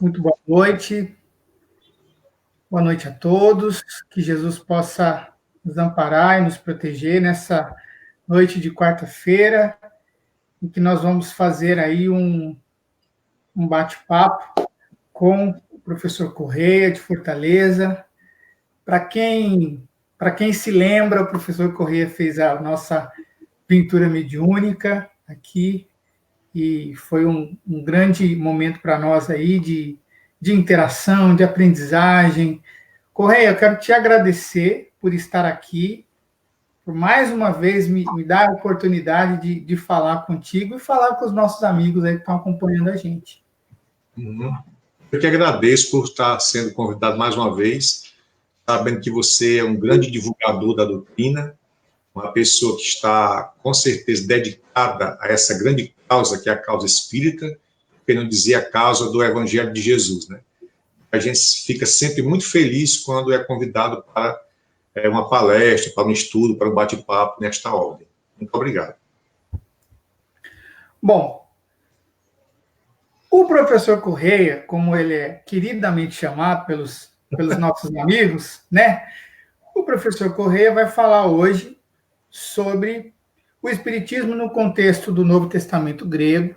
Muito boa noite a todos, que Jesus possa nos amparar e nos proteger nessa noite de quarta-feira, em que nós vamos fazer aí um bate-papo com o professor Correia, de Fortaleza. Para quem se lembra, o professor Correia fez a nossa pintura mediúnica aqui, e foi um grande momento para nós aí de interação, de aprendizagem. Correia, eu quero te agradecer por estar aqui, por mais uma vez me dar a oportunidade de falar contigo e falar com os nossos amigos aí que estão acompanhando a gente. Eu que agradeço por estar sendo convidado mais uma vez, sabendo que você é um grande divulgador da doutrina, uma pessoa que está, com certeza, dedicada a essa grande causa, que é a causa espírita, que não dizer a causa do Evangelho de Jesus, né? A gente fica sempre muito feliz quando é convidado para uma palestra, para um estudo, para um bate-papo nesta ordem. Muito obrigado. Bom, o professor Correia, como ele é queridamente chamado pelos nossos amigos, né? O professor Correia vai falar hoje sobre o Espiritismo no contexto do Novo Testamento grego.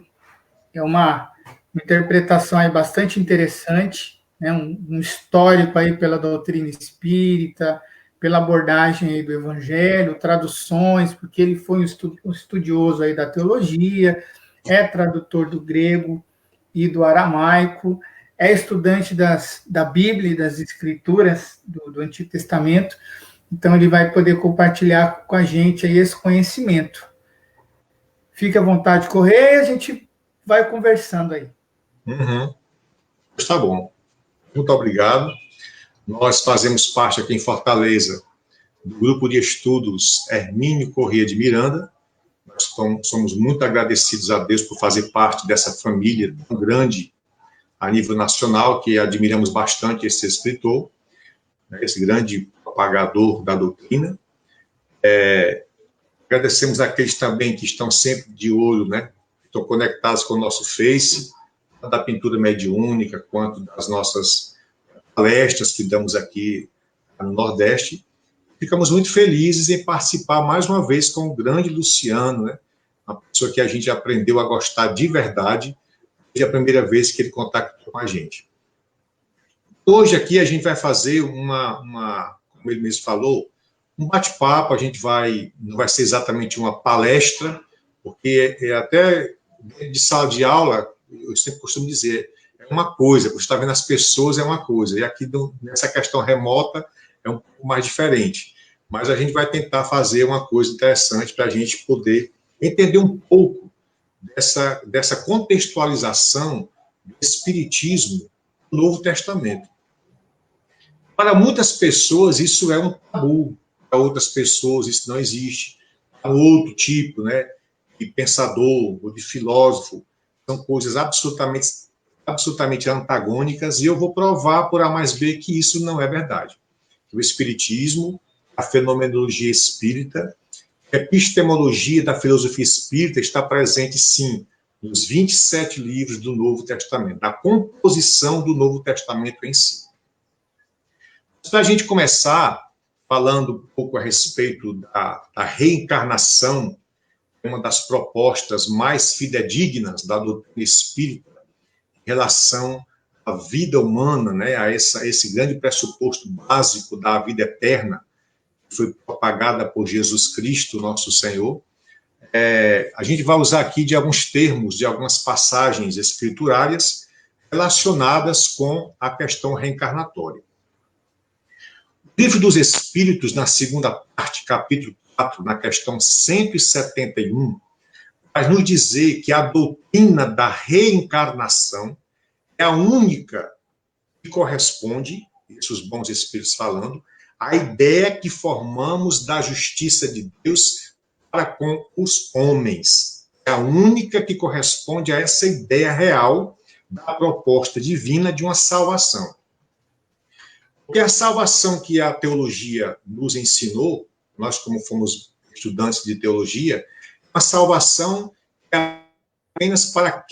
É uma interpretação aí bastante interessante, né? Um histórico aí pela doutrina espírita, pela abordagem aí do Evangelho, traduções, porque ele foi um estudioso aí da teologia, é tradutor do grego e do aramaico, é estudante da Bíblia e das Escrituras do Antigo Testamento, então ele vai poder compartilhar com a gente aí esse conhecimento. Fique à vontade de correr e a gente vai conversando aí. Está bom. Muito obrigado. Nós fazemos parte aqui em Fortaleza do grupo de estudos Hermínio Corrêa de Miranda. Nós somos muito agradecidos a Deus por fazer parte dessa família tão grande a nível nacional, que admiramos bastante esse escritor, né, esse grande propagador da doutrina. Agradecemos àqueles também que estão sempre de olho, né, estão conectados com o nosso Face, tanto da pintura mediúnica, quanto das nossas palestras que damos aqui no Nordeste. Ficamos muito felizes em participar mais uma vez com o grande Luciano, né, uma pessoa que a gente aprendeu a gostar de verdade, desde a primeira vez que ele contactou com a gente. Hoje aqui a gente vai fazer como ele mesmo falou, um bate-papo. A gente não vai ser exatamente uma palestra, porque até de sala de aula, eu sempre costumo dizer, é uma coisa, você está vendo as pessoas é uma coisa, e aqui nessa questão remota é um pouco mais diferente. Mas a gente vai tentar fazer uma coisa interessante para a gente poder entender um pouco dessa contextualização do Espiritismo no Novo Testamento. Para muitas pessoas, isso é um tabu. Para outras pessoas, isso não existe. Para outro tipo, né, de pensador ou de filósofo, são coisas absolutamente antagônicas, e eu vou provar por A mais B que isso não é verdade. O Espiritismo, a fenomenologia espírita, a epistemologia da filosofia espírita está presente, sim, nos 27 livros do Novo Testamento, na composição do Novo Testamento em si. Para a gente começar falando um pouco a respeito da reencarnação, uma das propostas mais fidedignas da doutrina espírita em relação à vida humana, né, a esse grande pressuposto básico da vida eterna, que foi propagada por Jesus Cristo, nosso Senhor. A gente vai usar aqui de alguns termos, de algumas passagens escriturárias relacionadas com a questão reencarnatória. O Livro dos Espíritos, na segunda parte, capítulo 4, na questão 171, vai nos dizer que a doutrina da reencarnação é a única que corresponde, isso os bons espíritos falando, à ideia que formamos da justiça de Deus para com os homens. É a única que corresponde a essa ideia real da proposta divina de uma salvação. Porque a salvação que a teologia nos ensinou, nós como fomos estudantes de teologia, a salvação é apenas para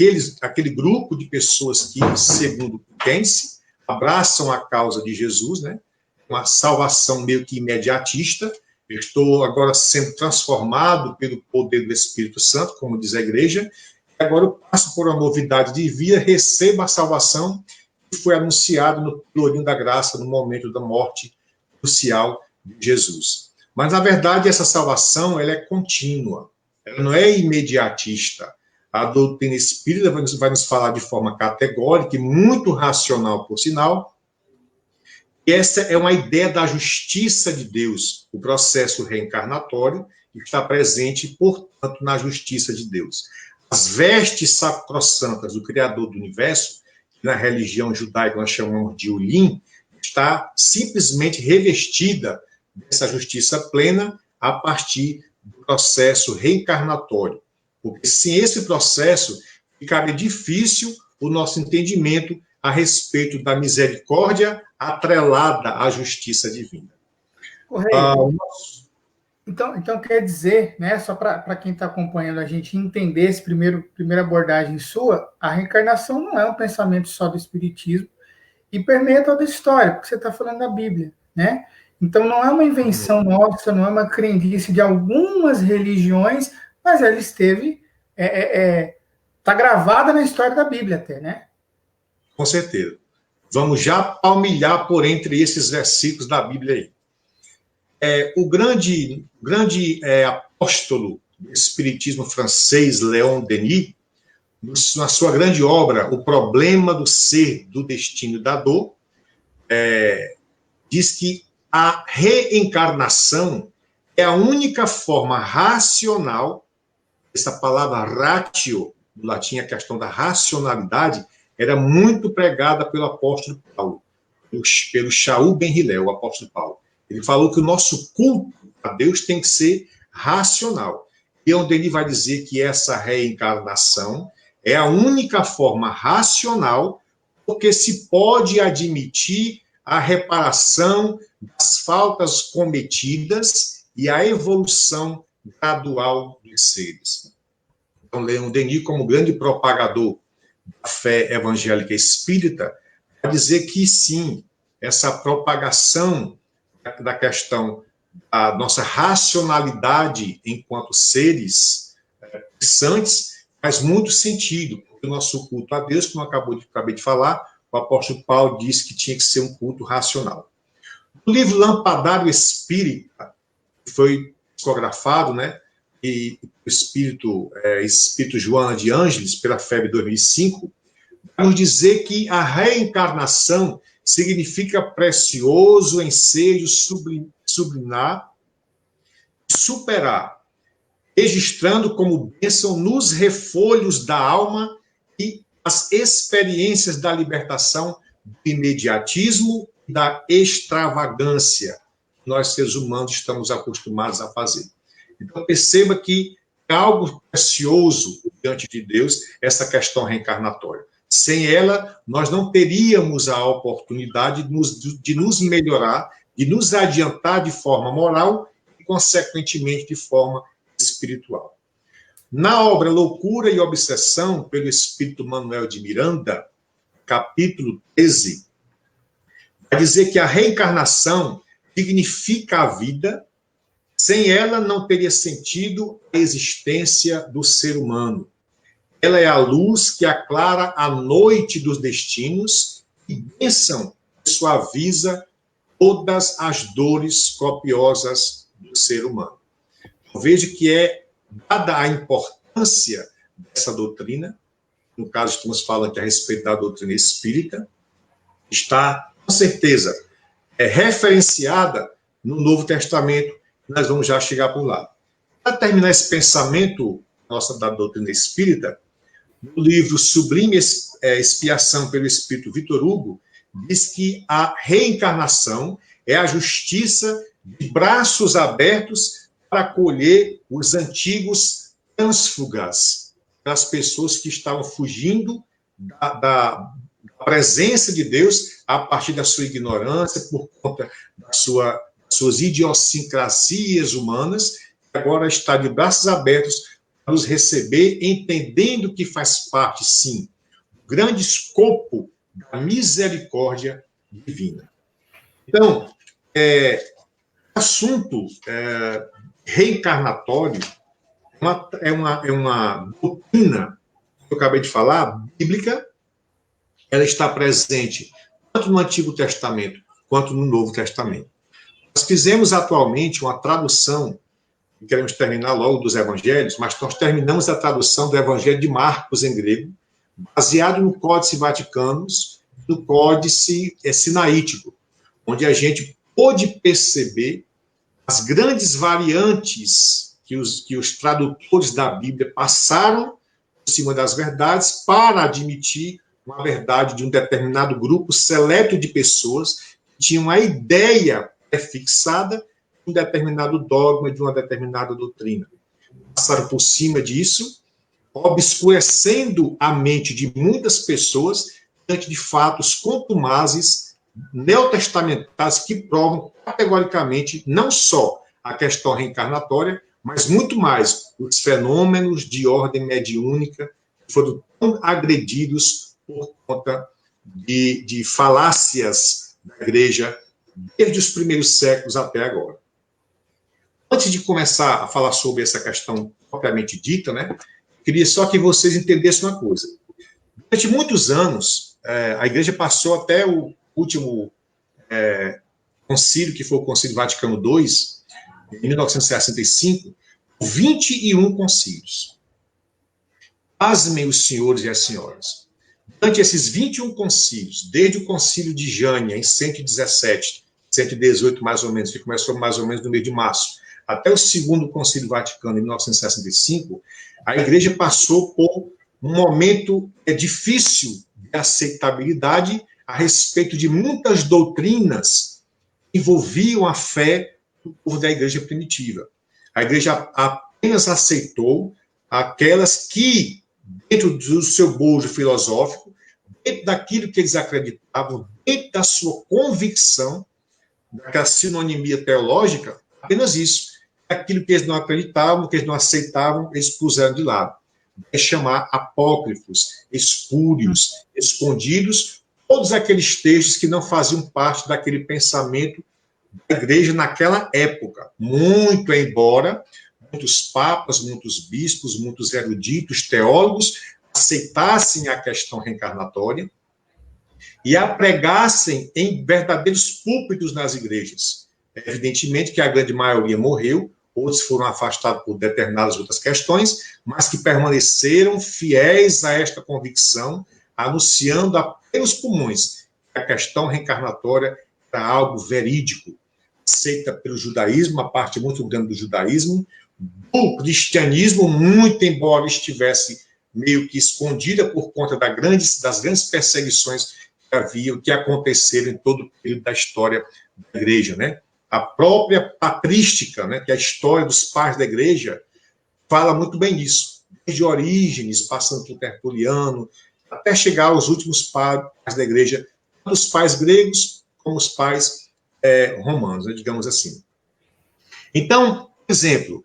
aquele grupo de pessoas que, segundo Keynes, abraçam a causa de Jesus, né? Uma salvação meio que imediatista. Eu estou agora sendo transformado pelo poder do Espírito Santo, como diz a igreja, e agora eu passo por uma novidade de vida, recebo a salvação que foi anunciado no pelourinho da graça, no momento da morte crucial de Jesus. Mas, na verdade, essa salvação ela é contínua, ela não é imediatista. A doutrina espírita vai nos falar de forma categórica e muito racional, por sinal. E essa é uma ideia da justiça de Deus, o processo reencarnatório, que está presente, portanto, na justiça de Deus. As vestes sacrossantas do Criador do Universo, que na religião judaica nós chamamos de Ulim, está simplesmente revestida dessa justiça plena a partir do processo reencarnatório. Porque sem esse processo, ficaria difícil o nosso entendimento a respeito da misericórdia atrelada à justiça divina. Então quer dizer, né, só para quem está acompanhando a gente entender essa primeira abordagem sua, a reencarnação não é um pensamento só do Espiritismo e permeia toda a história, porque você está falando da Bíblia, né? Então não é uma invenção nossa, não é uma crendice de algumas religiões, mas ela esteve, está gravada na história da Bíblia até, né? Com certeza. Vamos já palmilhar por entre esses versículos da Bíblia aí. O grande apóstolo do espiritismo francês, Léon Denis, na sua grande obra, O Problema do Ser, do Destino e da Dor, diz que a reencarnação é a única forma racional, essa palavra ratio, no latim a questão da racionalidade, era muito pregada pelo apóstolo Paulo, pelo Shaul Ben Hillel, o apóstolo Paulo. Ele falou que o nosso culto a Deus tem que ser racional. E onde ele vai dizer que essa reencarnação é a única forma racional, porque se pode admitir a reparação das faltas cometidas e a evolução gradual dos seres. Então, Leon Denis, como grande propagador da fé evangélica espírita, vai dizer que sim, essa propagação da questão da nossa racionalidade enquanto seres pensantes faz muito sentido, porque o nosso culto a Deus, como acabei de falar, o apóstolo Paulo disse que tinha que ser um culto racional. O livro Lampadário Espírita, que foi psicografado, né, e o Espírito Joana de Ângeles, pela FEB 2005, vai nos dizer que a reencarnação significa precioso ensejo subliminar e superar, registrando como bênção nos refolhos da alma e as experiências da libertação do imediatismo e da extravagância que nós, seres humanos, estamos acostumados a fazer. Então, perceba que é algo precioso diante de Deus essa questão reencarnatória. Sem ela, nós não teríamos a oportunidade de nos melhorar, de nos adiantar de forma moral e, consequentemente, de forma espiritual. Na obra Loucura e Obsessão, pelo Espírito Manuel de Miranda, capítulo 13, vai dizer que a reencarnação significa a vida. Sem ela, não teria sentido a existência do ser humano. Ela é a luz que aclara a noite dos destinos e bênção que suaviza todas as dores copiosas do ser humano. Eu vejo que dada a importância dessa doutrina, no caso estamos falando aqui a respeito da doutrina espírita, está, com certeza, referenciada no Novo Testamento. Nós vamos já chegar por lá. Para terminar esse pensamento da doutrina espírita, no livro Sublime Expiação pelo Espírito Victor Hugo, diz que a reencarnação é a justiça de braços abertos para acolher os antigos trânsfugas, das pessoas que estavam fugindo da presença de Deus a partir da sua ignorância, por conta das suas idiosincrasias humanas, agora está de braços abertos nos receber, entendendo que faz parte, sim, do grande escopo da misericórdia divina. Então, assunto reencarnatório é uma doutrina, que eu acabei de falar, bíblica. Ela está presente tanto no Antigo Testamento quanto no Novo Testamento. Nós fizemos atualmente uma tradução, queremos terminar logo dos evangelhos, mas nós terminamos a tradução do Evangelho de Marcos em grego, baseado no Códice Vaticanus, no Códice Sinaítico, onde a gente pôde perceber as grandes variantes que os tradutores da Bíblia passaram por cima das verdades para admitir uma verdade de um determinado grupo seleto de pessoas que tinham a ideia prefixada de um determinado dogma, de uma determinada doutrina. Passaram por cima disso, obscurecendo a mente de muitas pessoas diante de fatos contumazes, neotestamentários, que provam categoricamente não só a questão reencarnatória, mas muito mais os fenômenos de ordem mediúnica que foram tão agredidos por conta de falácias da igreja desde os primeiros séculos até agora. Antes de começar a falar sobre essa questão propriamente dita, né, queria só que vocês entendessem uma coisa. Durante muitos anos, a igreja passou até o último concílio, que foi o Concílio Vaticano II, em 1965, 21 concílios. Pasmem os senhores e as senhoras. Durante esses 21 concílios, desde o concílio de Jânia, em 117, 118 mais ou menos, que começou mais ou menos no mês de março, até o segundo concílio vaticano, em 1965, a igreja passou por um momento difícil de aceitabilidade a respeito de muitas doutrinas que envolviam a fé do povo da igreja primitiva. A igreja apenas aceitou aquelas que, dentro do seu bojo filosófico, dentro daquilo que eles acreditavam, dentro da sua convicção, daquela sinonimia teológica, apenas isso. Aquilo que eles não acreditavam, que eles não aceitavam, eles puseram de lado. É chamar apócrifos, espúrios, escondidos, todos aqueles textos que não faziam parte daquele pensamento da igreja naquela época. Muito embora muitos papas, muitos bispos, muitos eruditos, teólogos aceitassem a questão reencarnatória e a pregassem em verdadeiros púlpitos nas igrejas. Evidentemente que a grande maioria morreu, outros foram afastados por determinadas outras questões, mas que permaneceram fiéis a esta convicção, anunciando a pelos pulmões que a questão reencarnatória era algo verídico, aceita pelo judaísmo, uma parte muito grande do judaísmo, do cristianismo, muito embora estivesse meio que escondida por conta das grandes perseguições que aconteceram em todo o período da história da igreja, né? A própria patrística, né, que é a história dos pais da igreja, fala muito bem disso. Desde Orígenes, passando por Tertuliano, até chegar aos últimos pais da igreja, tanto os pais gregos como os pais romanos, né, digamos assim. Então, por exemplo,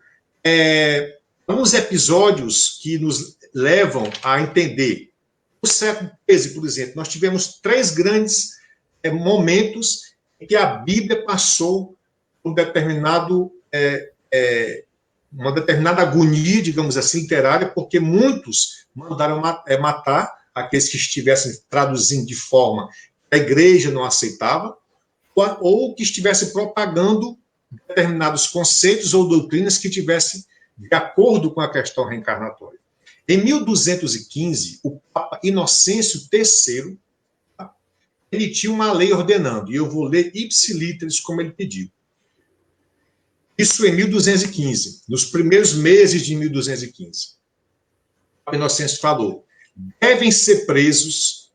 alguns episódios que nos levam a entender. No século XIII, por exemplo, nós tivemos 3 grandes momentos em que a Bíblia passou por uma determinada agonia, digamos assim, literária, porque muitos mandaram matar aqueles que estivessem traduzindo de forma que a igreja não aceitava, ou que estivessem propagando determinados conceitos ou doutrinas que tivessem de acordo com a questão reencarnatória. Em 1215, o Papa Inocêncio III emitiu uma lei ordenando, e eu vou ler ipsiliteris como ele pediu. Isso em 1215, nos primeiros meses de 1215. O Papa Inocêncio falou: devem ser presos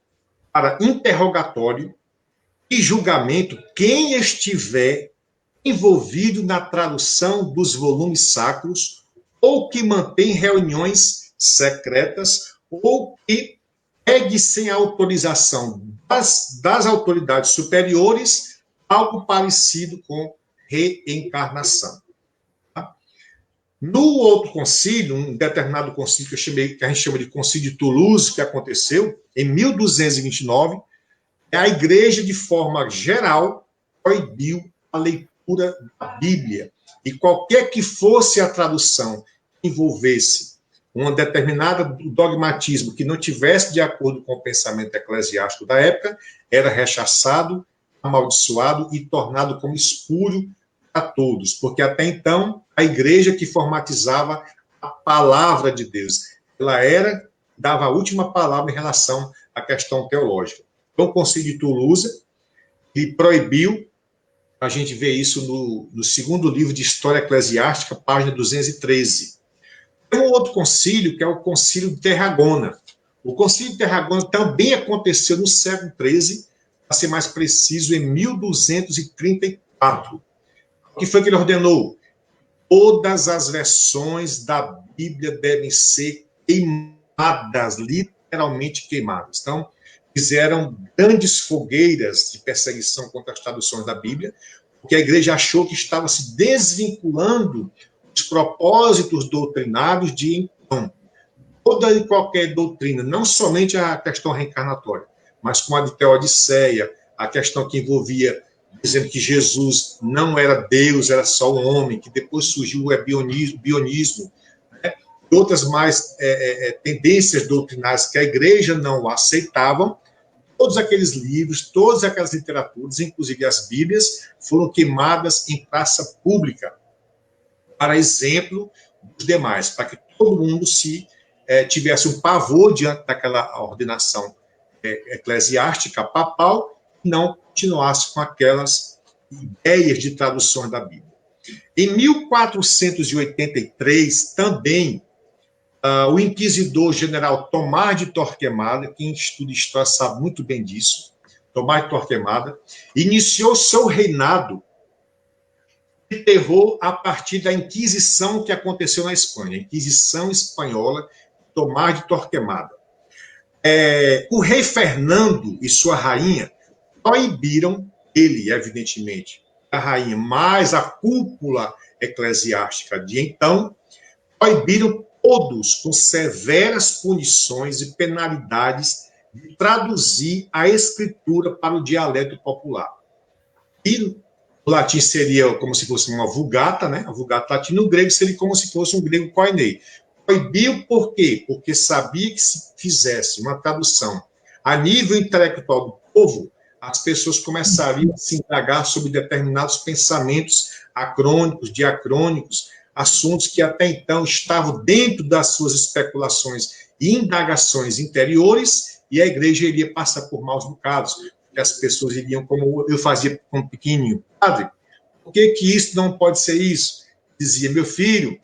para interrogatório e julgamento quem estiver envolvido na tradução dos volumes sacros ou que mantém reuniões secretas ou que pegue sem autorização das autoridades superiores algo parecido com reencarnação. Tá? No outro concílio, um determinado concílio que a gente chama de Concílio de Toulouse, que aconteceu em 1229, a igreja, de forma geral, proibiu a leitura da Bíblia. E qualquer que fosse a tradução que envolvesse um determinado dogmatismo que não tivesse de acordo com o pensamento eclesiástico da época, era rechaçado, amaldiçoado e tornado como espúrio a todos, porque até então a igreja que formatizava a palavra de Deus, ela dava a última palavra em relação à questão teológica. Então, o Concílio de Toulouse, que proibiu, a gente vê isso no segundo livro de História Eclesiástica, página 213. Tem um outro concílio, que é o Concílio de Tarragona. O Concílio de Tarragona também aconteceu no século XIII, para ser mais preciso, em 1234. O que foi que ele ordenou? Todas as versões da Bíblia devem ser queimadas, literalmente queimadas. Então, fizeram grandes fogueiras de perseguição contra as traduções da Bíblia, porque a igreja achou que estava se desvinculando dos propósitos doutrinários de então. Toda e qualquer doutrina, não somente a questão reencarnatória, mas como a de Teodiceia, a questão que envolvia dizendo que Jesus não era Deus, era só um homem, que depois surgiu o bionismo, né? E outras mais tendências doutrinárias que a igreja não aceitava. Todos aqueles livros, todas aquelas literaturas, inclusive as Bíblias, foram queimadas em praça pública, para exemplo dos demais, para que todo mundo tivesse um pavor diante daquela ordenação eclesiástica papal, e não continuasse com aquelas ideias de traduções da Bíblia. Em 1483, também, o inquisidor general Tomás de Torquemada, quem estuda história sabe muito bem disso, Tomás de Torquemada, iniciou seu reinado de terror a partir da Inquisição que aconteceu na Espanha, a Inquisição espanhola, Tomás de Torquemada. O rei Fernando e sua rainha proibiram, ele, evidentemente, a rainha, mais a cúpula eclesiástica de então, proibiram todos, com severas punições e penalidades, de traduzir a escritura para o dialeto popular. E o latim seria como se fosse uma vulgata, né? A vulgata latina, o grego seria como se fosse um grego koinei. Proibiu por quê? Porque sabia que se fizesse uma tradução a nível intelectual do povo, as pessoas começariam a se indagar sobre determinados pensamentos acrônicos, diacrônicos, assuntos que até então estavam dentro das suas especulações e indagações interiores, e a igreja iria passar por maus bocados, porque as pessoas iriam, como eu fazia como pequenininho, padre, por que isso não pode ser isso? Dizia, meu filho,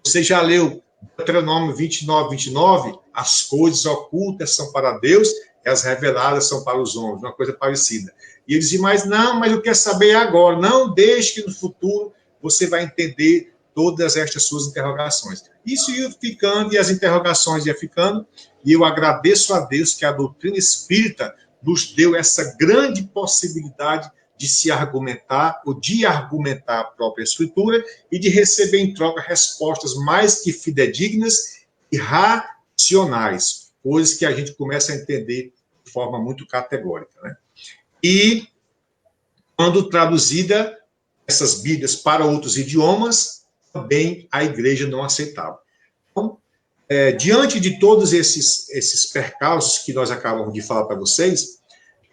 você já leu Deuteronômio 29, 29? As coisas ocultas são para Deus e as reveladas são para os homens, uma coisa parecida. E ele dizia, mas eu quero saber agora, não deixe que no futuro você vai entender todas estas suas interrogações. Isso ia ficando, e as interrogações iam ficando, e eu agradeço a Deus que a doutrina espírita nos deu essa grande possibilidade de se argumentar, ou de argumentar a própria escritura, e de receber em troca respostas mais que fidedignas e racionais, coisas que a gente começa a entender de forma muito categórica, né? E, quando traduzida essas Bíblias para outros idiomas, também a igreja não aceitava. Então, diante de todos esses percalços que nós acabamos de falar para vocês,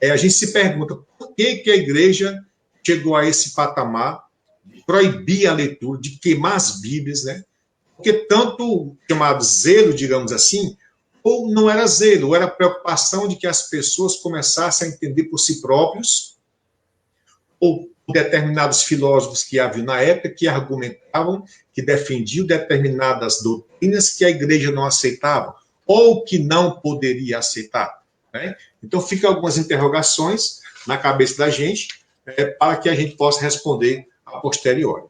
a gente se pergunta por que a igreja chegou a esse patamar de proibir a leitura, de queimar as Bíblias, né? Porque tanto chamado zelo, digamos assim, ou não era zelo, ou era preocupação de que as pessoas começassem a entender por si próprios, ou determinados filósofos que haviam na época, que argumentavam, que defendiam determinadas doutrinas que a igreja não aceitava, ou que não poderia aceitar, né? Então, ficam algumas interrogações na cabeça da gente, para que a gente possa responder a posteriori.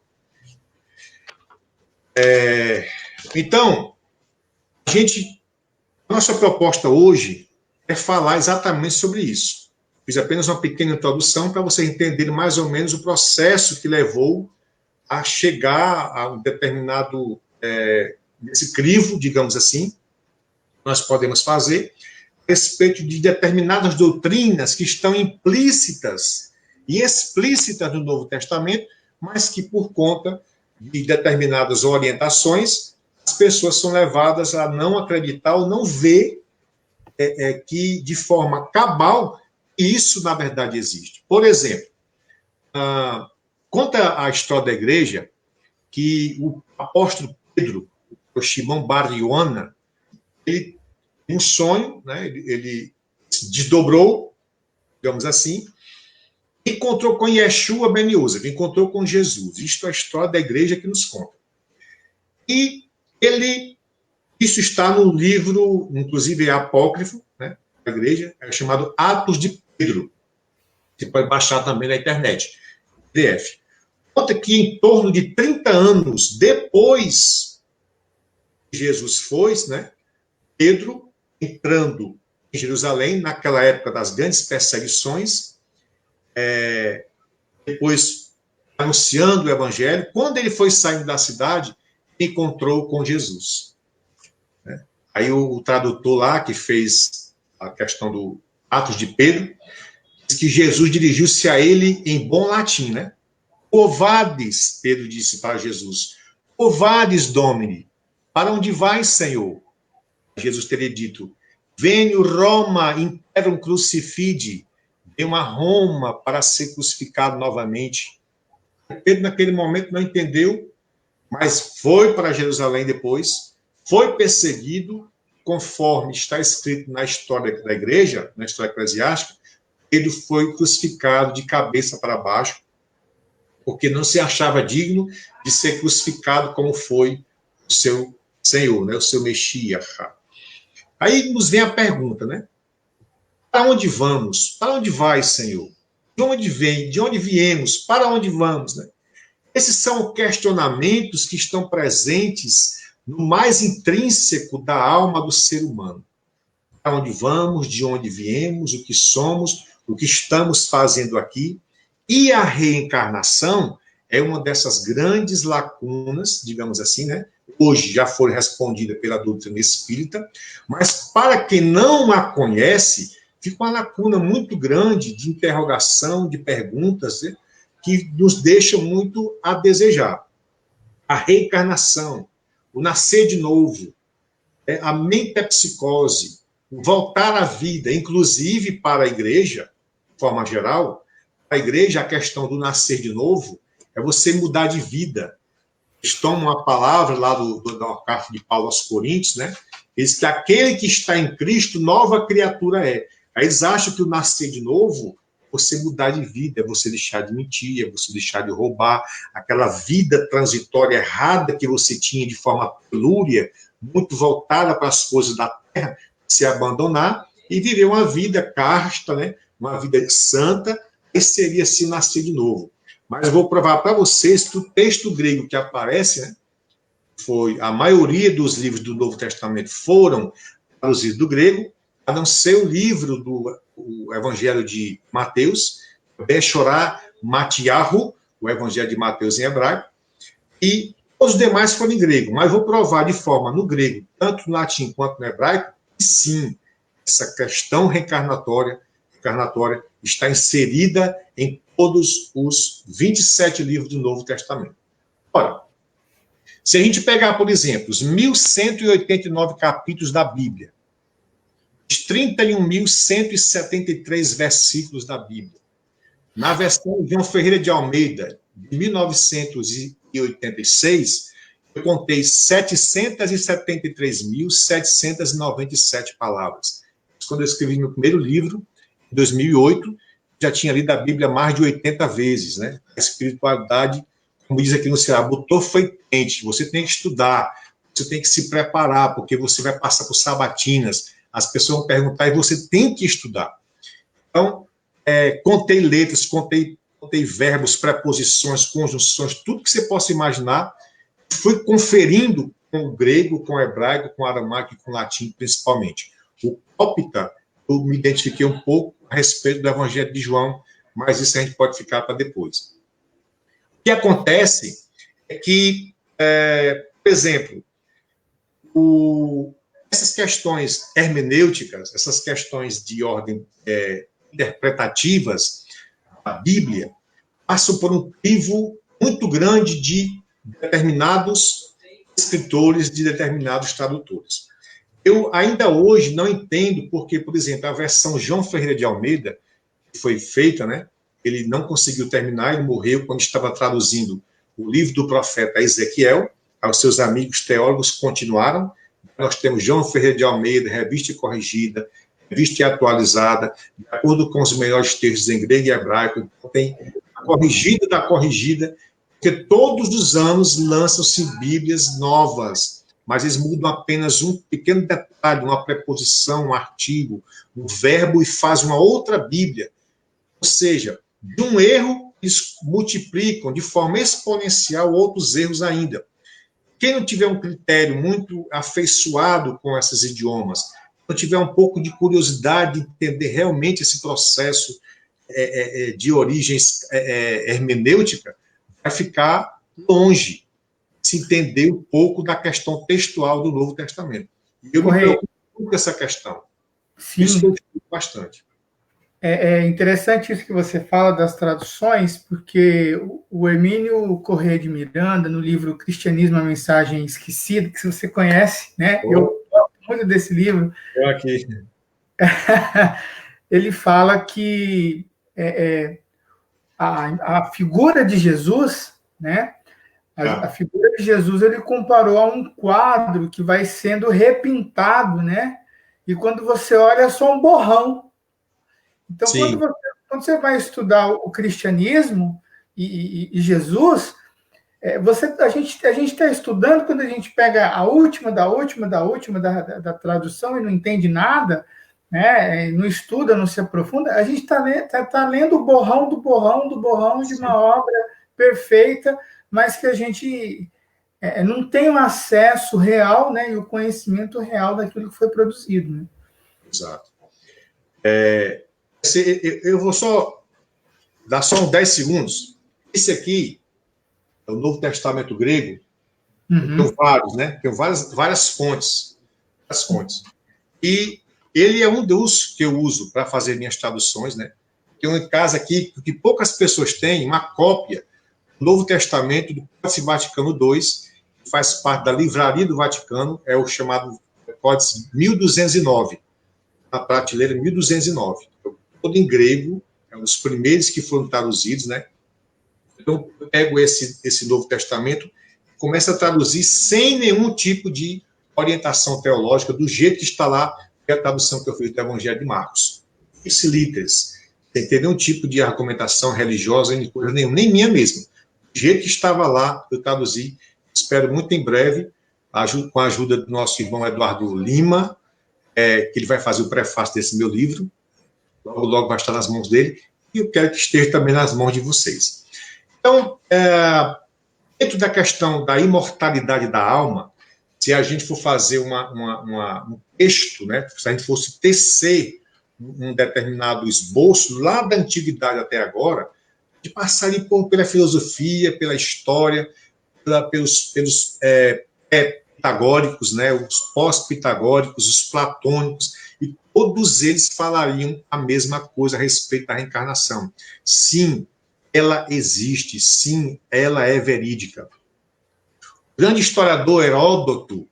Então, a nossa proposta hoje é falar exatamente sobre isso. Fiz apenas uma pequena introdução para vocês entenderem mais ou menos o processo que levou a chegar a um determinado esse crivo, digamos assim, nós podemos fazer a respeito de determinadas doutrinas que estão implícitas e explícitas no Novo Testamento, mas que por conta de determinadas orientações, as pessoas são levadas a não acreditar ou não ver que, de forma cabal, isso, na verdade, existe. Por exemplo, conta a história da igreja que o apóstolo Pedro, o Shimon Bar Yoana, ele tem um sonho, né? Ele se desdobrou, digamos assim, encontrou com Yeshua Ben Yosef, encontrou com Jesus. Isto é a história da igreja que nos conta. E isso está no livro, inclusive é apócrifo, né, da igreja, é chamado Atos de Pedro. Você pode baixar também na internet, PDF. Conta que em torno de 30 anos depois que Jesus foi, né, Pedro, entrando em Jerusalém, naquela época das grandes perseguições, depois anunciando o evangelho, quando ele foi saindo da cidade, encontrou com Jesus. Aí o tradutor lá, que fez a questão do Atos de Pedro, diz que Jesus dirigiu-se a ele em bom latim, né? Quo vadis, Pedro disse para Jesus, quo vadis, Domini, para onde vais, Senhor? Jesus teria dito, venho Roma imperum crucifide, venho a Roma para ser crucificado novamente. Pedro, naquele momento, não entendeu, mas foi para Jerusalém depois, foi perseguido, conforme está escrito na história da igreja, na história eclesiástica, Pedro foi crucificado de cabeça para baixo, porque não se achava digno de ser crucificado como foi o seu Senhor, né, o seu Messias. Aí nos vem a pergunta, né? Para onde vamos? Para onde vai, Senhor? De onde vem? De onde viemos? Para onde vamos, né? Esses são questionamentos que estão presentes no mais intrínseco da alma do ser humano. Para onde vamos, de onde viemos, o que somos, o que estamos fazendo aqui. E a reencarnação é uma dessas grandes lacunas, digamos assim, né? Hoje já foi respondida pela doutrina espírita, mas para quem não a conhece, fica uma lacuna muito grande de interrogação, de perguntas, né? Que nos deixa muito a desejar. A reencarnação, o nascer de novo, a metempsicose, o voltar à vida, inclusive para a igreja, de forma geral, para a igreja a questão do nascer de novo é você mudar de vida. Eles tomam uma palavra lá da carta de Paulo aos Coríntios, né? Diz que aquele que está em Cristo, nova criatura é. Aí eles acham que o nascer de novo você mudar de vida, é você deixar de mentir, é você deixar de roubar, aquela vida transitória errada que você tinha de forma pelúria, muito voltada para as coisas da terra, se abandonar e viver uma vida casta, né? Uma vida santa, esse seria assim nascer de novo. Mas eu vou provar para vocês que o texto grego que aparece, né? Foi a maioria dos livros do Novo Testamento foram traduzidos do grego, a não ser o livro do Evangelho de Mateus, Bechorá Matiahu, o Evangelho de Mateus em hebraico, e os demais foram em grego. Mas vou provar de forma no grego, tanto no latim quanto no hebraico, que sim, essa questão reencarnatória está inserida em todos os 27 livros do Novo Testamento. Ora, se a gente pegar, por exemplo, os 1.189 capítulos da Bíblia, os 31.173 versículos da Bíblia, na versão de João Ferreira de Almeida, de 1986, eu contei 773.797 palavras. Quando eu escrevi meu primeiro livro, em 2008, já tinha lido a Bíblia mais de 80 vezes, né? A espiritualidade, como diz aqui no Ceará, botou foi quente, você tem que estudar, você tem que se preparar, porque você vai passar por sabatinas, as pessoas vão perguntar e você tem que estudar. Então, contei letras, contei verbos, preposições, conjunções, tudo que você possa imaginar, fui conferindo com o grego, com o hebraico, com o aramaico e com o latim, principalmente. O cópita, eu me identifiquei um pouco a respeito do Evangelho de João, mas isso a gente pode ficar para depois. O que acontece é que, por exemplo, essas questões hermenêuticas, essas questões de ordem interpretativas da Bíblia, passam por um crivo muito grande de determinados escritores, de determinados tradutores. Eu ainda hoje não entendo porque, por exemplo, a versão João Ferreira de Almeida, que foi feita, né, ele não conseguiu terminar, ele morreu quando estava traduzindo o livro do profeta Ezequiel. Os seus amigos teólogos continuaram. Nós temos João Ferreira de Almeida, revista e corrigida, revista e atualizada, de acordo com os melhores textos em grego e hebraico. Então, tem a corrigida da corrigida, porque todos os anos lançam-se Bíblias novas, mas eles mudam apenas um pequeno detalhe, uma preposição, um artigo, um verbo, e fazem uma outra Bíblia. Ou seja, de um erro, eles multiplicam de forma exponencial outros erros ainda. Quem não tiver um critério muito afeiçoado com esses idiomas, não tiver um pouco de curiosidade de entender realmente esse processo de origens hermenêutica, vai ficar longe de se entender um pouco da questão textual do Novo Testamento. E eu me preocupo com essa questão. Sim. Isso eu estudo bastante. É interessante isso que você fala das traduções, porque o Hermínio Corrêa de Miranda, no livro Cristianismo, a Mensagem Esquecida, que você conhece, né? Eu gosto muito desse livro. Eu aqui. Ele fala que a figura de Jesus, né? A figura de Jesus ele comparou a um quadro que vai sendo repintado, né? E quando você olha é só um borrão. Então, quando você vai estudar o cristianismo e Jesus, a gente está estudando, quando a gente pega a última da tradução e não entende nada, né, não estuda, não se aprofunda, a gente tá lendo o borrão do borrão do borrão de uma obra perfeita, mas que a gente não tem o acesso real, né, e o conhecimento real daquilo que foi produzido. Né? Exato. Eu vou só dar só uns 10 segundos. Esse aqui é o Novo Testamento grego. Tem vários, né? Tem várias fontes. E ele é um dos que eu uso para fazer minhas traduções, né? Tenho em casa aqui, que poucas pessoas têm, uma cópia do Novo Testamento do Códice Vaticano II, que faz parte da Livraria do Vaticano, é o chamado Códice 1209, na prateleira 1209. Todo em grego, é um dos primeiros que foram traduzidos, né? Então, eu pego esse Novo Testamento, começo a traduzir sem nenhum tipo de orientação teológica, do jeito que está lá, que é a tradução que eu fiz do Evangelho de Marcos. Esse literis, sem ter nenhum tipo de argumentação religiosa, nem coisa nenhuma, nem minha mesmo. Do jeito que estava lá, eu traduzi. Espero muito em breve, com a ajuda do nosso irmão Eduardo Lima, que ele vai fazer o prefácio desse meu livro. Logo, logo vai estar nas mãos dele, e eu quero que esteja também nas mãos de vocês. Então, dentro da questão da imortalidade da alma, se a gente for fazer um texto, né, se a gente fosse tecer um determinado esboço, lá da antiguidade até agora, de passar ali pela filosofia, pela história, pelos pitagóricos, né, os pós-pitagóricos, os platônicos, e todos eles falariam a mesma coisa a respeito da reencarnação. Sim, ela existe, sim, ela é verídica. O grande historiador Heródoto,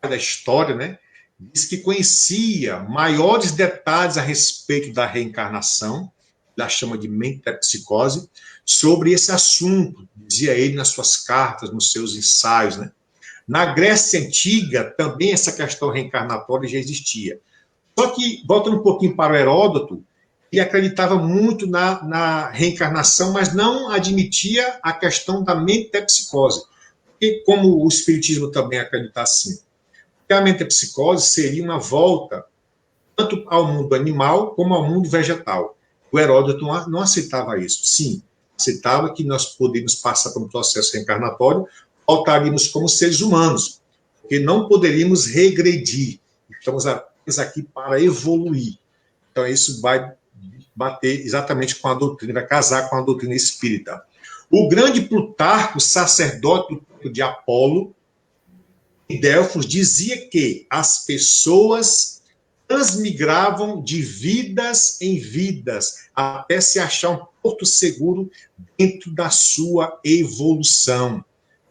da história, né, diz que conhecia maiores detalhes a respeito da reencarnação, da chama de metempsicose, sobre esse assunto, dizia ele nas suas cartas, nos seus ensaios, né? Na Grécia Antiga, também essa questão reencarnatória já existia. Só que, voltando um pouquinho para o Heródoto, ele acreditava muito na reencarnação, mas não admitia a questão da metempsicose. E como o Espiritismo também acredita assim. Porque a metempsicose seria uma volta tanto ao mundo animal como ao mundo vegetal. O Heródoto não aceitava isso. Sim, aceitava que nós poderíamos passar por um processo reencarnatório, voltaríamos como seres humanos, porque não poderíamos regredir. Estamos apenas aqui para evoluir. Então, isso vai bater exatamente com a doutrina, vai casar com a doutrina espírita. O grande Plutarco, sacerdote de Apolo, em Delfos, dizia que as pessoas transmigravam de vidas em vidas, até se achar um porto seguro dentro da sua evolução.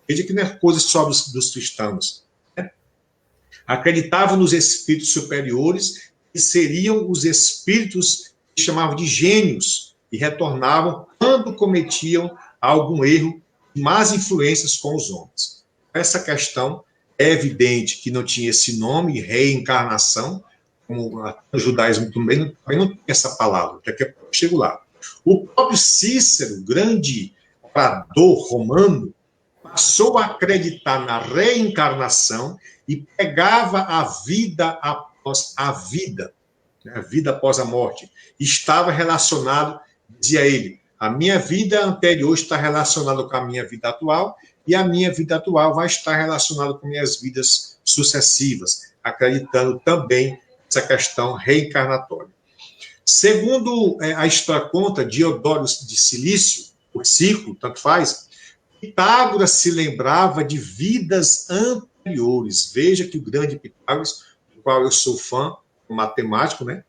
Veja que não é coisa só dos cristãos. Né? Acreditavam nos espíritos superiores, que seriam os espíritos que chamavam de gênios, e retornavam quando cometiam algum erro, más influências com os homens. Essa questão é evidente que não tinha esse nome, reencarnação, como no judaísmo também não tem essa palavra, daqui a pouco eu chego lá. O próprio Cícero, grande orador romano, passou a acreditar na reencarnação e pegava a vida após a vida, né, a vida após a morte. Estava relacionado, dizia ele, a minha vida anterior está relacionada com a minha vida atual e a minha vida atual vai estar relacionada com minhas vidas sucessivas, acreditando também essa questão reencarnatória. Segundo a história conta, Diodoro de Cilício, o Círculo, tanto faz, Pitágoras se lembrava de vidas anteriores. Veja que o grande Pitágoras, do qual eu sou fã, um matemático, né?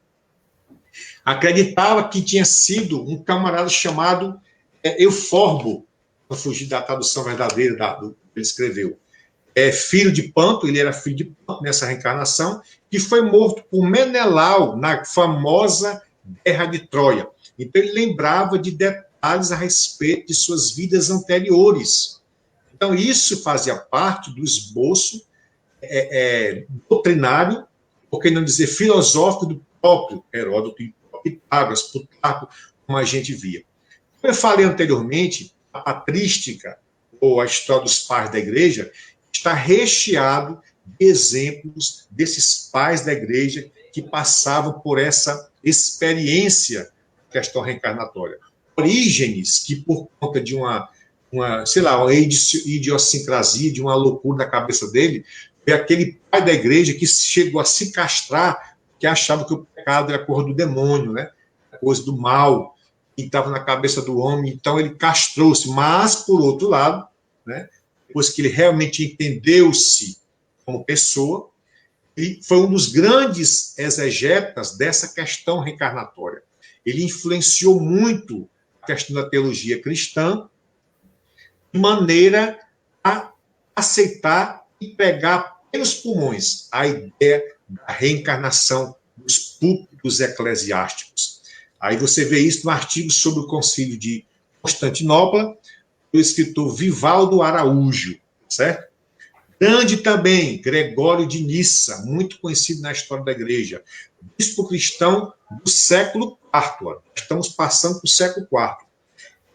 Acreditava que tinha sido um camarada chamado Euforbo, para fugir da tradução verdadeira do que ele escreveu. Filho de Panto, ele era filho de Panto nessa reencarnação, que foi morto por Menelau na famosa Guerra de Troia. Então ele lembrava de detalhes a respeito de suas vidas anteriores. Então isso fazia parte do esboço doutrinário, por que não dizer filosófico, do próprio Heródoto e Pitágoras, Plutarco, como a gente via. Como eu falei anteriormente, a patrística, ou a história dos pais da igreja, está recheado de exemplos desses pais da igreja que passavam por essa experiência da questão reencarnatória. Orígenes, que por conta de uma idiosincrasia, de uma loucura na cabeça dele, foi aquele pai da igreja que chegou a se castrar, que achava que o pecado era coisa do demônio, né? Coisa do mal, que estava na cabeça do homem, então ele castrou-se. Mas, por outro lado, né, depois que ele realmente entendeu-se como pessoa, ele foi um dos grandes exegetas dessa questão reencarnatória. Ele influenciou muito a questão da teologia cristã, de maneira a aceitar e pegar pelos pulmões a ideia da reencarnação dos púlpitos eclesiásticos. Aí você vê isso no artigo sobre o Concílio de Constantinopla, do escritor Vivaldo Araújo, certo? Grande também, Gregório de Nissa, muito conhecido na história da igreja, bispo cristão do século IV, estamos passando para o século IV,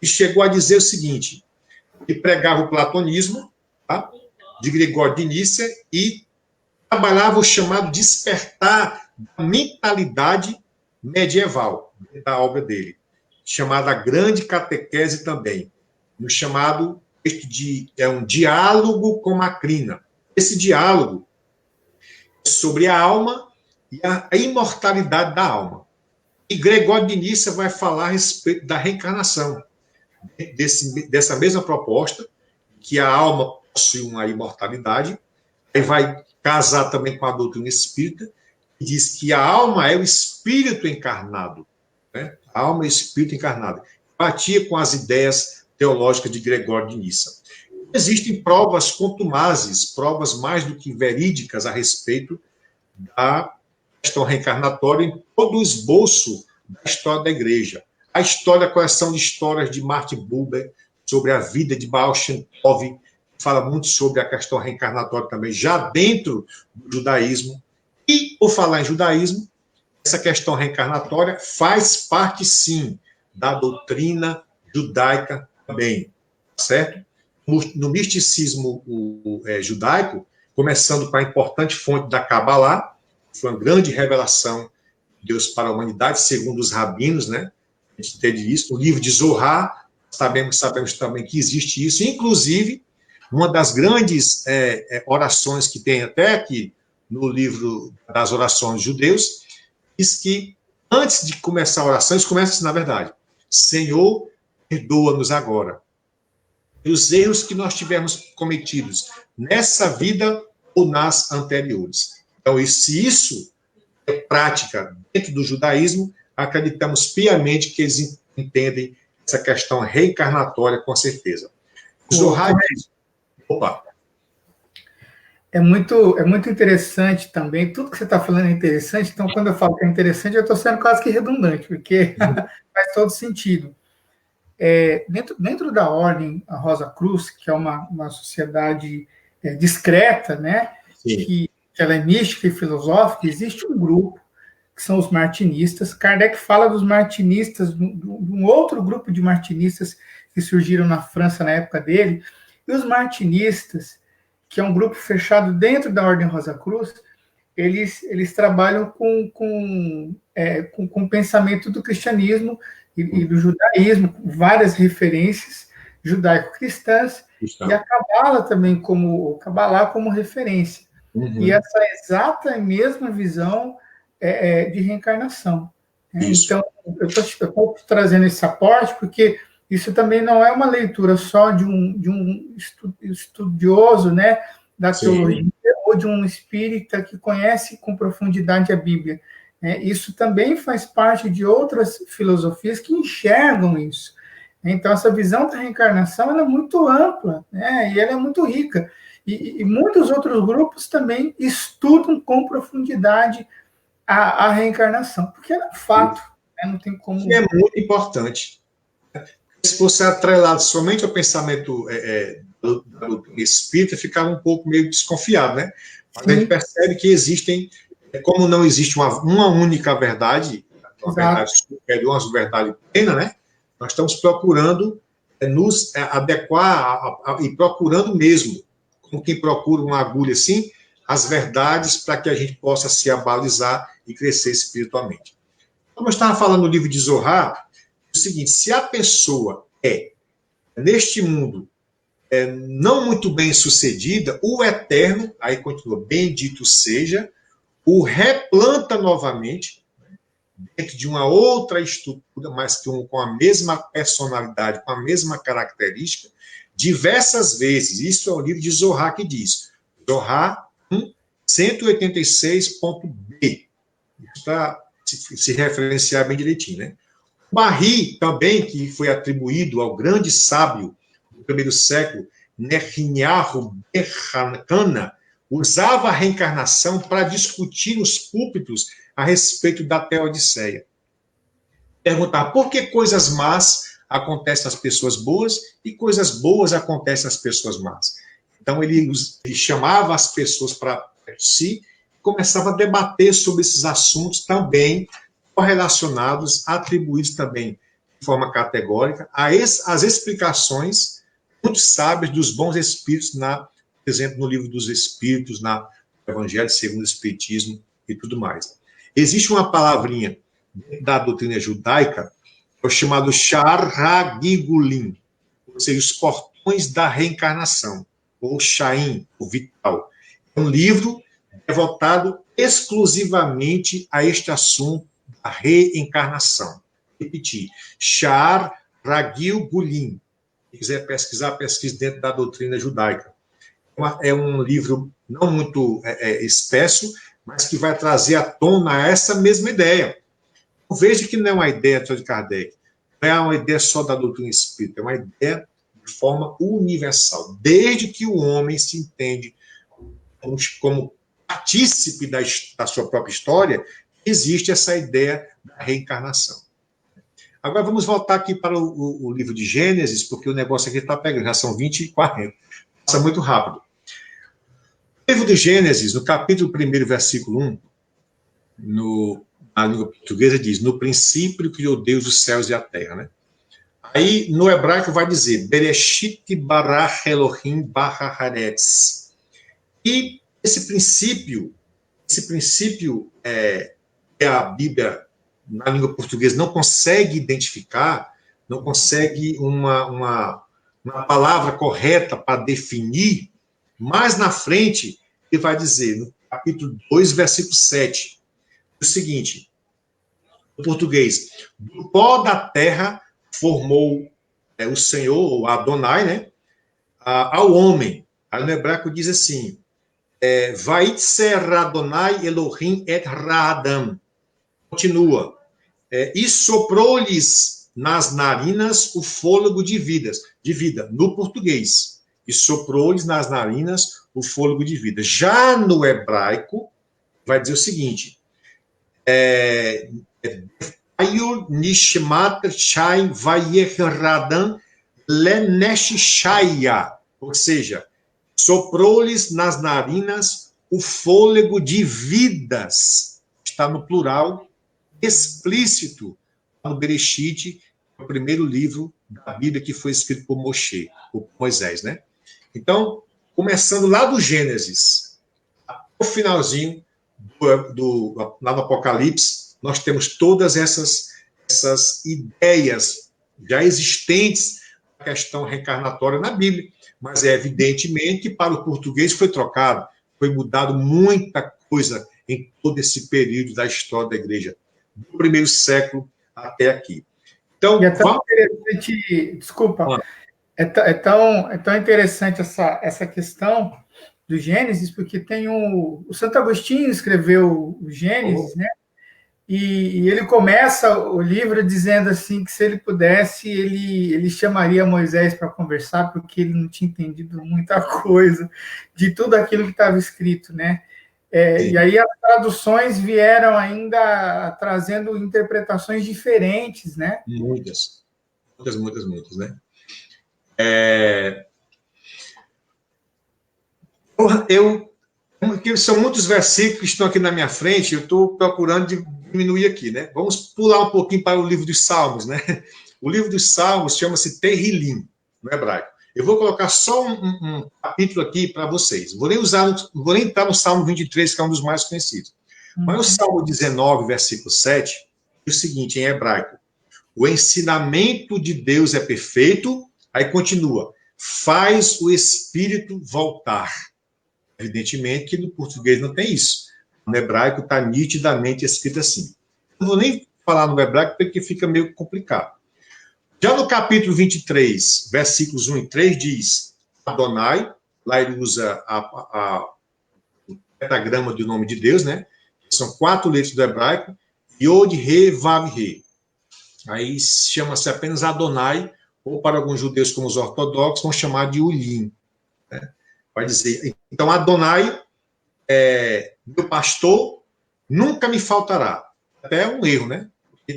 e chegou a dizer o seguinte, ele pregava o platonismo, tá? De Gregório de Nissa, e trabalhava o chamado despertar da mentalidade medieval, da obra dele, chamada Grande Catequese também, no chamado um diálogo com Macrina. Esse diálogo é sobre a alma e a imortalidade da alma. E Gregório de Nissa vai falar a respeito da reencarnação, dessa mesma proposta, que a alma possui uma imortalidade, e vai casar também com a doutrina espírita, que diz que a alma é o espírito encarnado. Né? A alma é o espírito encarnado. Batia com as ideias teológicas de Gregório de Nissa. Existem provas contumazes, provas mais do que verídicas a respeito da questão reencarnatória em todo o esboço da história da igreja. A história, a coleção de histórias de Martin Buber sobre a vida de Baal Shem Tov, fala muito sobre a questão reencarnatória também, já dentro do judaísmo. E, por falar em judaísmo, essa questão reencarnatória faz parte, sim, da doutrina judaica também, certo? No misticismo judaico, começando com a importante fonte da Kabbalah, foi uma grande revelação de Deus para a humanidade, segundo os rabinos, né? A gente entende isso. No livro de Zohar, sabemos também que existe isso. Inclusive, uma das grandes orações que tem até aqui no livro das orações judeus, diz que antes de começar a oração, eles começam assim, na verdade, Senhor, perdoa-nos agora. dos erros que nós tivemos cometidos nessa vida ou nas anteriores. Então, se isso é prática dentro do judaísmo, acreditamos piamente que eles entendem essa questão reencarnatória com certeza. Zohar diz... Opa! É muito interessante também, tudo que você está falando é interessante, então quando eu falo que é interessante, eu estou sendo quase que redundante, porque faz todo sentido. Dentro da Ordem Rosa Cruz, que é uma sociedade discreta, né, que ela é mística e filosófica, existe um grupo, que são os martinistas. Kardec fala dos martinistas, de um outro grupo de martinistas que surgiram na França na época dele, e os martinistas, que é um grupo fechado dentro da Ordem Rosa Cruz, eles trabalham com o pensamento do cristianismo e do judaísmo, com várias referências judaico-cristãs, e a Cabala também, como referência. E essa exata mesma visão de reencarnação. Então, eu estou trazendo esse aporte porque isso também não é uma leitura só de um estudioso, né, da teologia, ou de um espírita que conhece com profundidade a Bíblia. Isso também faz parte de outras filosofias que enxergam isso. Então, essa visão da reencarnação ela é muito ampla, né, e ela é muito rica. E muitos outros grupos também estudam com profundidade a reencarnação, porque é um fato, né, não tem como... É muito importante. Se fosse atrelado somente ao pensamento do espírita, ficava um pouco meio desconfiado, né? Mas a gente percebe que existem, como não existe uma única verdade, uma verdade plena, né? Nós estamos procurando nos adequar e procurando mesmo, como quem procura uma agulha assim, as verdades para que a gente possa se abalizar e crescer espiritualmente. Como eu estava falando no livro de Zohar, é o seguinte: se a pessoa neste mundo, não muito bem sucedida, o Eterno, aí continua, bendito seja, o replanta novamente, dentro de uma outra estrutura, mas com a mesma personalidade, com a mesma característica, diversas vezes. Isso é o livro de Zohar que diz. Zohar 186.b. Para se referenciar bem direitinho, né? Barri, também, que foi atribuído ao grande sábio do primeiro século, Nehinyahu Berhankana, usava a reencarnação para discutir nos púlpitos a respeito da Teodiceia. Perguntar por que coisas más acontecem às pessoas boas e coisas boas acontecem às pessoas más. Então, ele chamava as pessoas para si e começava a debater sobre esses assuntos também correlacionados, atribuídos também de forma categórica às explicações muito sábias dos bons espíritos, por exemplo, no livro dos Espíritos, no Evangelho segundo o Espiritismo e tudo mais. Existe uma palavrinha da doutrina judaica, que é o chamado Shar-Hagigulim, ou seja, os portões da reencarnação, ou Shaim, o vital. É um livro devotado exclusivamente a este assunto da reencarnação. Repetir, Shar-Hagigulim. Se quiser pesquisar, pesquise dentro da doutrina judaica. É um livro não muito espesso, mas que vai trazer à tona essa mesma ideia. Veja que não é uma ideia só de Kardec, não é uma ideia só da doutrina espírita, é uma ideia de forma universal. Desde que o homem se entende como partícipe da sua própria história, existe essa ideia da reencarnação. Agora vamos voltar aqui para o livro de Gênesis, porque o negócio aqui está pegando, já são 20 e 40. Passa muito rápido. O livro de Gênesis, no capítulo 1, versículo 1, na língua portuguesa diz: no princípio criou Deus os céus e a terra, né? Aí no hebraico vai dizer Bereshit bara Elohim bara haaretz. E esse princípio que a Bíblia na língua portuguesa não consegue identificar, não consegue uma palavra correta para definir. Mais na frente ele vai dizer, no capítulo 2, versículo 7, o seguinte, no português: do pó da terra formou o Senhor, o Adonai, né? ao homem. Aí no hebraico diz assim, Vaitzer Adonai Elohim et Ha'adam. Continua. E soprou-lhes nas narinas o fôlego de vida, no português. E soprou-lhes nas narinas o fôlego de vida. Já no hebraico, vai dizer o seguinte, Ayur Nishmat Shai Vayechradam Leneshishaya, ou seja, soprou-lhes nas narinas o fôlego de vidas. Está no plural, explícito, no Bereshit, o primeiro livro da Bíblia que foi escrito por Moshe, por Moisés, né? Então, começando lá do Gênesis, o finalzinho lá no Apocalipse, nós temos todas essas ideias já existentes da questão reencarnatória na Bíblia, mas é evidentemente que para o português foi trocado, foi mudado muita coisa em todo esse período da história da igreja, do primeiro século até aqui. Então, e é tão interessante, desculpa, é tão interessante essa questão do Gênesis, porque tem o Santo Agostinho escreveu o Gênesis, né? E ele começa o livro dizendo assim que se ele pudesse, ele chamaria Moisés para conversar, porque ele não tinha entendido muita coisa de tudo aquilo que estava escrito, né? E aí as traduções vieram ainda trazendo interpretações diferentes, né? Muitas, né? São muitos versículos que estão aqui na minha frente, eu estou procurando diminuir aqui, né? Vamos pular um pouquinho para o livro dos Salmos, né? O livro dos Salmos chama-se Terrilim, no hebraico. Eu vou colocar só um capítulo aqui para vocês. Vou nem entrar no Salmo 23, que é um dos mais conhecidos. Mas o Salmo 19, versículo 7, diz o seguinte, em hebraico. O ensinamento de Deus é perfeito, aí continua, faz o espírito voltar. Evidentemente que no português não tem isso. No hebraico está nitidamente escrito assim. Não vou nem falar no hebraico porque fica meio complicado. Já no capítulo 23, versículos 1 e 3, diz Adonai, lá ele usa o pentagrama do nome de Deus, né? São 4 letras do hebraico, Yod, He, Vav, He. Aí chama-se apenas Adonai, ou para alguns judeus como os ortodoxos, vão chamar de Ulim. Né? Vai dizer, então Adonai, meu pastor, nunca me faltará. Até é um erro, né?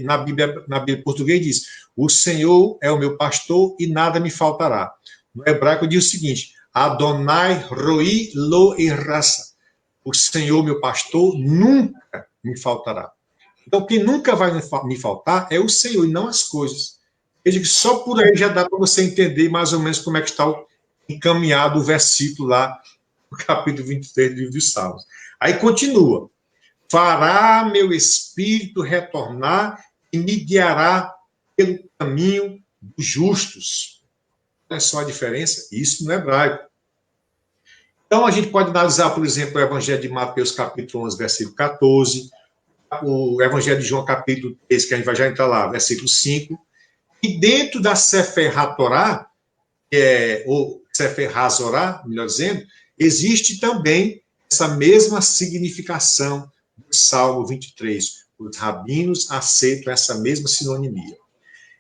Na Bíblia portuguesa diz, o Senhor é o meu pastor e nada me faltará. No hebraico diz o seguinte, Adonai roi lo irasa. O Senhor, meu pastor, nunca me faltará. Então, quem nunca vai me faltar é o Senhor e não as coisas. Veja que só por aí já dá para você entender mais ou menos como é que está encaminhado o versículo lá, no capítulo 23 do livro dos Salmos. Aí continua. Fará meu espírito retornar e me guiará pelo caminho dos justos. Olha só a diferença, isso no hebraico. Então, a gente pode analisar, por exemplo, o Evangelho de Mateus, capítulo 11, versículo 14, o Evangelho de João, capítulo 3, que a gente vai já entrar lá, versículo 5, e dentro da Sefer HaTorá, ou Sefer HaZorá, melhor dizendo, existe também essa mesma significação do Salmo 23. Os rabinos aceitam essa mesma sinonimia.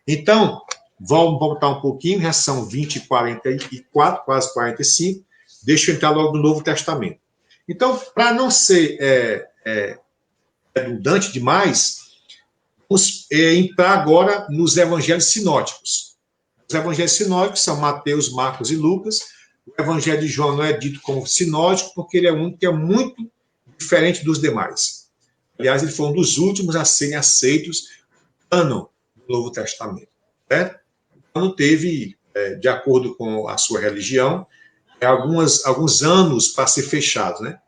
Então, vamos voltar um pouquinho, já são 20 e 44, quase 45, deixa eu entrar logo no Novo Testamento. Então, para não ser redundante demais, vamos entrar agora nos evangelhos sinóticos. Os evangelhos sinóticos são Mateus, Marcos e Lucas. O evangelho de João não é dito como sinótico, porque ele é um que é muito diferente dos demais. Aliás, ele foi um dos últimos a serem aceitos no Novo Testamento. Certo? Não teve, de acordo com a sua religião, alguns anos para ser fechado. Né?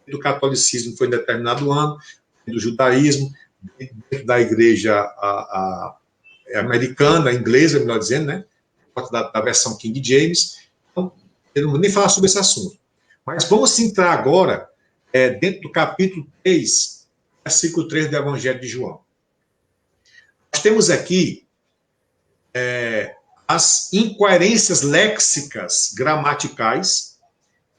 Do catolicismo foi em determinado ano, do judaísmo, dentro da igreja americana, inglesa, melhor dizendo, né? Da versão King James. Então, eu não vou nem falar sobre esse assunto. Mas vamos entrar agora dentro do capítulo 3, versículo 3 do Evangelho de João. Nós temos aqui as incoerências léxicas, gramaticais,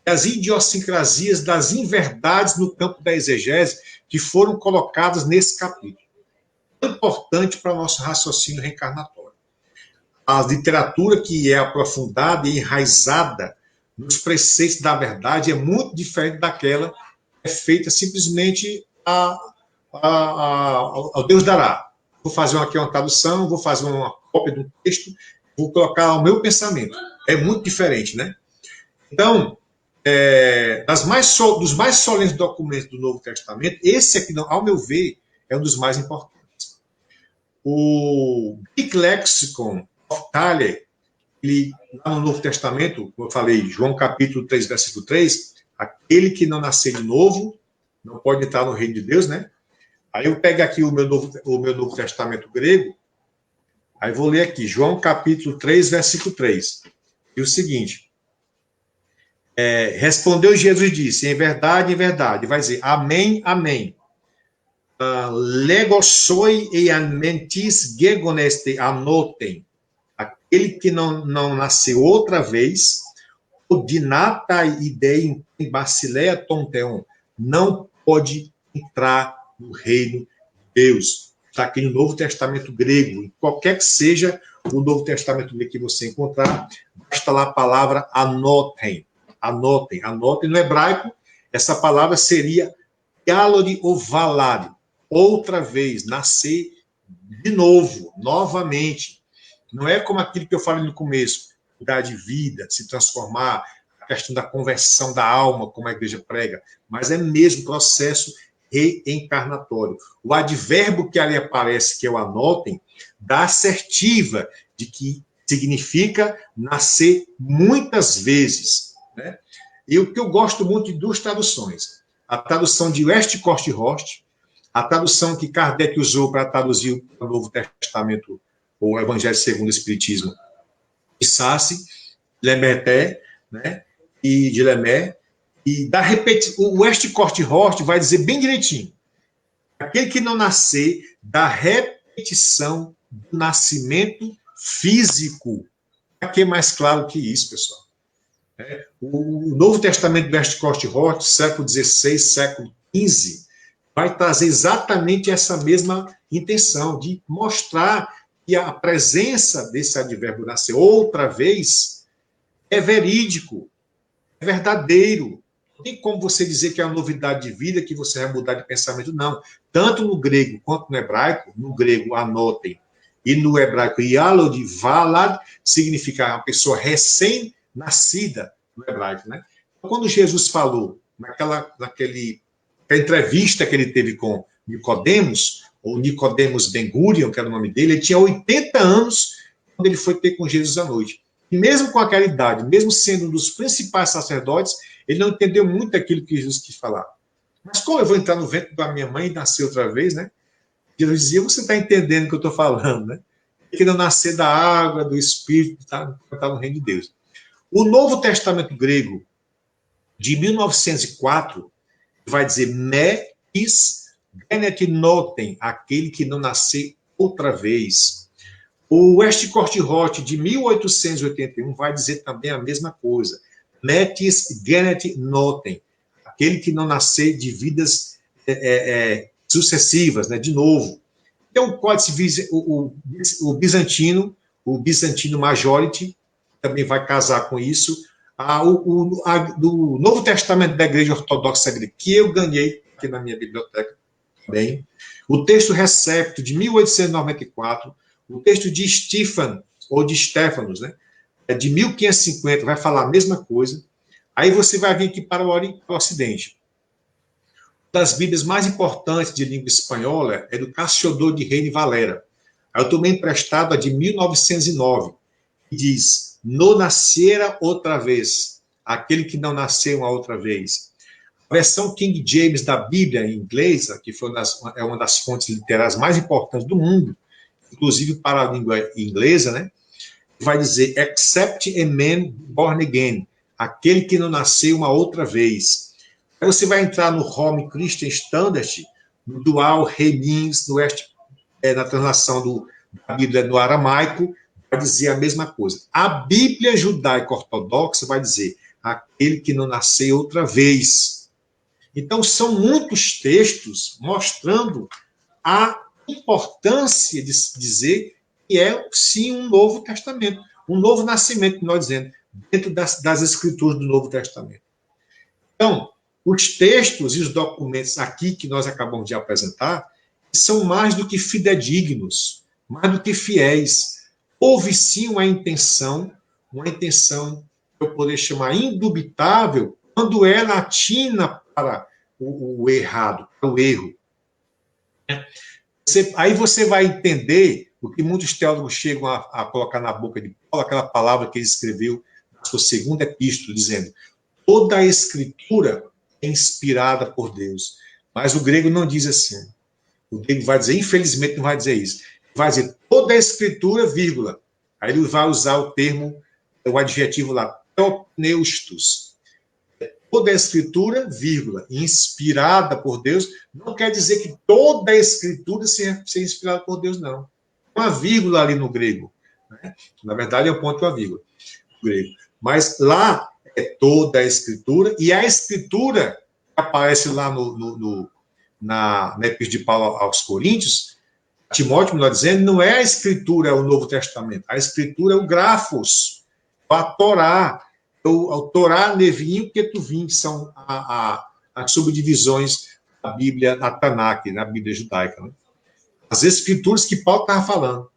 as idiosincrasias das inverdades no campo da exegese que foram colocadas nesse capítulo. É importante para o nosso raciocínio reencarnatório. A literatura que é aprofundada e enraizada nos preceitos da verdade é muito diferente daquela que é feita simplesmente ao Deus dará. Vou fazer aqui uma tradução, vou fazer uma cópia do texto, vou colocar o meu pensamento. É muito diferente, né? Então, dos mais solenes documentos do Novo Testamento, esse aqui, ao meu ver, é um dos mais importantes. O Greek Lexicon of Thaler, ele, lá no Novo Testamento, como eu falei, João capítulo 3, versículo 3, aquele que não nascer de novo não pode entrar no reino de Deus, né? Aí eu pego aqui o meu Novo Testamento grego, aí vou ler aqui, João capítulo 3, versículo 3. E o seguinte, respondeu Jesus e disse, em verdade, vai dizer, amém, amém. Legosoi e anmentis gegoneste anotem. Aquele que não nasceu outra vez, o dinata idei em basileia tonteon, não pode entrar no reino de Deus. Está aqui no Novo Testamento grego, qualquer que seja o Novo Testamento grego que você encontrar, basta lá a palavra anotem. Anotem no hebraico, essa palavra seria galori ou valari, outra vez, nascer de novo, novamente. Não é como aquilo que eu falei no começo, mudar de vida, se transformar, a questão da conversão da alma, como a igreja prega, mas é mesmo processo reencarnatório. O advérbio que ali aparece, que é o anotem, dá assertiva de que significa nascer muitas vezes, né? E o que eu gosto muito de duas traduções. A tradução de Westcott Hort, a tradução que Kardec usou para traduzir o Novo Testamento, ou o Evangelho segundo o Espiritismo, de Sassi, Lemerté, né? E de Lemé, e o Westcott Hort vai dizer bem direitinho, aquele que não nascer da repetição do nascimento físico. Para que mais claro que isso, pessoal? O Novo Testamento do Westcott Hort, século XVI, século XV, vai trazer exatamente essa mesma intenção, de mostrar que a presença desse advérbio nascer outra vez é verídico, é verdadeiro. Não tem como você dizer que é uma novidade de vida, que você vai mudar de pensamento, não. Tanto no grego quanto no hebraico, no grego anotem, e no hebraico yalod valad, significa uma pessoa recém-nascida, no hebraico, né? Quando Jesus falou, naquela entrevista que ele teve com Nicodemos, ou Nicodemos Ben Gurion, que era o nome dele, ele tinha 80 anos quando ele foi ter com Jesus à noite. E mesmo com aquela idade, mesmo sendo um dos principais sacerdotes, ele não entendeu muito aquilo que Jesus quis falar. Mas como eu vou entrar no ventre da minha mãe e nascer outra vez, né? Jesus dizia, você está entendendo o que eu estou falando, né? Que não nascer da água, do Espírito, tá no reino de Deus. O Novo Testamento grego, de 1904, vai dizer, me is genet noten, aquele que não nascer outra vez. O Westcott Hort, de 1881, vai dizer também a mesma coisa. Metis genet noten, aquele que não nascer de vidas sucessivas, né, de novo. Então, o códice o Byzantino Majority, também vai casar com isso. Do Novo Testamento da Igreja Ortodoxa Grega, que eu ganhei aqui na minha biblioteca também. O texto Recepto, de 1894, o texto de Stephan, ou de Stéphanos, né, de 1550, vai falar a mesma coisa. Aí você vai vir aqui para o Ocidente. Uma das Bíblias mais importantes de língua espanhola é do Cassiodor de Reina e Valera. Aí eu tomei emprestado a de 1909, que diz, não nascera outra vez, aquele que não nasceu uma outra vez. A versão King James da Bíblia em inglês, que é uma das fontes literárias mais importantes do mundo, inclusive para a língua inglesa, né, vai dizer, except a man born again, aquele que não nasceu uma outra vez. Aí você vai entrar no Home Christian Standard, no Dual Remins, na translação da Bíblia no aramaico, vai dizer a mesma coisa. A Bíblia judaica ortodoxa vai dizer aquele que não nasceu outra vez. Então, são muitos textos mostrando a importância de se dizer que é, sim, um Novo Testamento, um novo nascimento, nós dizemos, dentro das Escrituras do Novo Testamento. Então, os textos e os documentos aqui que nós acabamos de apresentar são mais do que fidedignos, mais do que fiéis. Houve, sim, uma intenção que eu poderia chamar indubitável, quando ela atina para o errado, para o erro. Aí você vai entender o que muitos teólogos chegam a colocar na boca de Paulo, aquela palavra que ele escreveu na sua segunda epístola, dizendo: toda a Escritura é inspirada por Deus. Mas o grego não diz assim. O grego vai dizer, infelizmente, não vai dizer isso. Vai dizer toda a Escritura, vírgula. Aí ele vai usar o termo, o adjetivo lá, theopneustos. Toda a Escritura, vírgula, inspirada por Deus, não quer dizer que toda a Escritura seja inspirada por Deus, não. Uma vírgula ali no grego. Né? Na verdade, é um ponto e uma vírgula no grego. Mas lá é toda a Escritura, e a Escritura que aparece lá na Epístola de Paulo aos Coríntios, Timóteo, melhor dizendo, não é a Escritura, é o Novo Testamento. A Escritura é o grafos, a Torá, o Torá, Neviim e Ketuvim, que são as subdivisões da Bíblia, na Tanakh, na Bíblia judaica. Né? As Escrituras que Paulo estava falando.